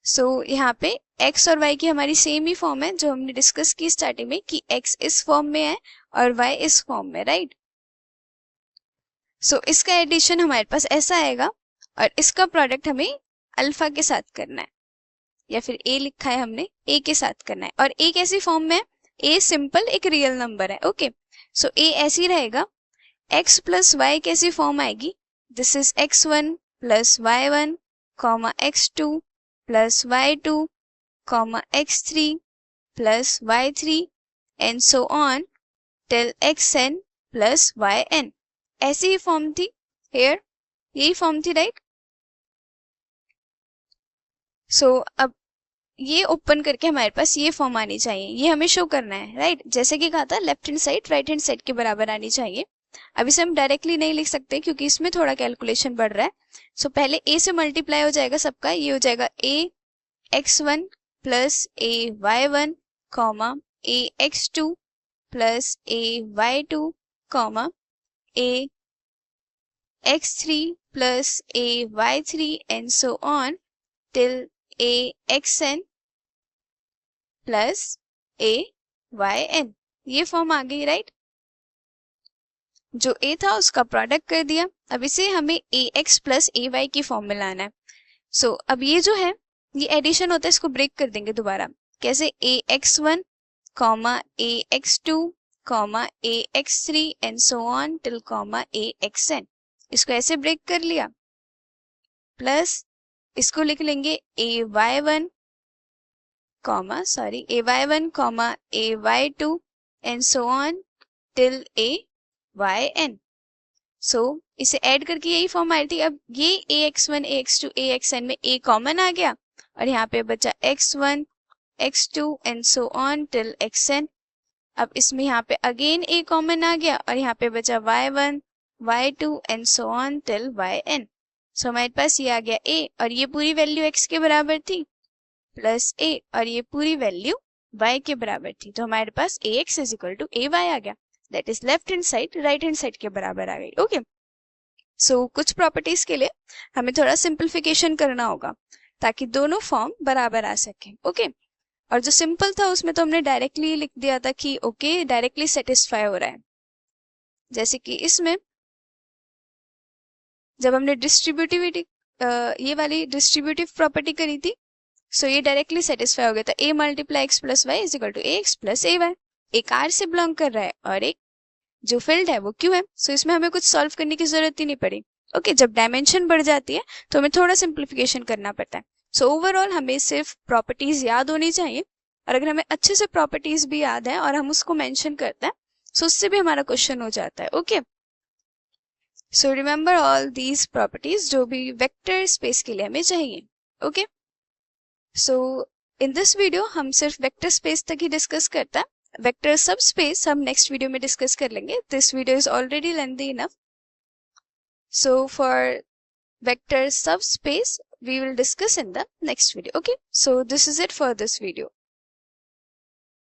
सो यहाँ पे x और y की हमारी सेम ही फॉर्म है जो हमने डिस्कस की स्टार्टिंग में कि x इस फॉर्म में है और y इस फॉर्म में, राइट? सो इसका एडिशन हमारे पास ऐसा आएगा, और इसका प्रोडक्ट हमें अल्फा के साथ करना है, या फिर a लिखा है हमने a के साथ करना है, और a कैसी फॉर्म में है, a सिंपल एक रियल नंबर है। ओके, सो a ऐसी रहेगा, x प्लस y कैसी फॉर्म आएगी, this is x1 plus y1 comma x2 plus y2 comma x3 plus y3 and so on till xn plus yn। ऐसी ही form थी hair, यही form थी, right? सो अब ये ओपन करके हमारे पास ये फॉर्म आनी चाहिए, ये हमें शो करना है, राइट? जैसे कि कहा था left hand side right hand side के बराबर आनी चाहिए। अब इसे हम डायरेक्टली नहीं लिख सकते क्योंकि इसमें थोड़ा कैलकुलेशन बढ़ रहा है। सो पहले a से मल्टीप्लाई हो जाएगा सबका, ये हो जाएगा a x1 plus a y1 comma a x2 plus a y2 comma a x3 plus a y3 and so on till a xn plus a yn। ये फॉर्म आ गई, राइट? जो ए था उसका प्रोडक्ट कर दिया। अब इसे हमें ए एक्स प्लस ए वाई की फॉर्म में लाना है। सो अब ये जो है ये एडिशन होता है, इसको ब्रेक कर देंगे दोबारा। कैसे? A x one comma a x two comma a x three and so on till comma a x n. इसको ऐसे ब्रेक कर लिया। प्लस इसको लिख लेंगे a y one comma a y two and so on till a y n. So इसे add करके यही फॉर्म आई थी। अब ये a x one a x two A x n में ए कॉमन आ गया और यहाँ पे बचा x one x two and so on till x n. अब इसमें यहाँ पे अगेन ए कॉमन आ गया और यहाँ पे बचा y one y two and so on till y n. So हमारे पास ये आ गया ए और ये पूरी वैल्यू एक्स के बराबर थी प्लस ए और ये पूरी वैल्यू y के बराबर थी। तो हमारे पास a x is equal to a y आ गया। That is left hand side right hand side के बराबर आ गई। ओके, सो कुछ प्रॉपर्टीज के लिए हमें थोड़ा सिंपलीफिकेशन करना होगा ताकि दोनों फॉर्म बराबर आ सके। ओके, और जो सिंपल था उसमें तो हमने डायरेक्टली लिख दिया था कि ओके डायरेक्टली सेटिस्फाई हो रहा है। जैसे कि इसमें जब हमने डिस्ट्रीब्यूटिविटी ये वाली डिस्ट्रीब्यूटिव प्रॉपर्टी करी थी, सो ये डायरेक्टली सेटिस्फाई हो गया था। A multiply x plus y is equal to A x plus a y. एक आर से बिलोंग कर रहा है और एक जो फील्ड है वो क्यों है। सो इसमें हमें कुछ सॉल्व करने की जरूरत ही नहीं पड़ी। ओके, जब डायमेंशन बढ़ जाती है तो हमें थोड़ा सिंप्लीफिकेशन करना पड़ता है। सो ओवरऑल हमें सिर्फ प्रॉपर्टीज याद होनी चाहिए और अगर हमें अच्छे से प्रॉपर्टीज भी याद है और हम उसको मेंशन करते हैं सो उससे भी हमारा क्वेश्चन हो जाता है। Okay, so remember all these properties जो भी वेक्टर स्पेस के लिए हमें चाहिए। Okay, so in this video हम सिर्फ वेक्टर स्पेस तक ही डिस्कस करता है। वेक्टर सब स्पेस हम नेक्स्ट वीडियो में डिस्कस कर लेंगे। This video is already lengthy enough, so for vector सब space we will discuss in the next video. Okay, so this is it for this video.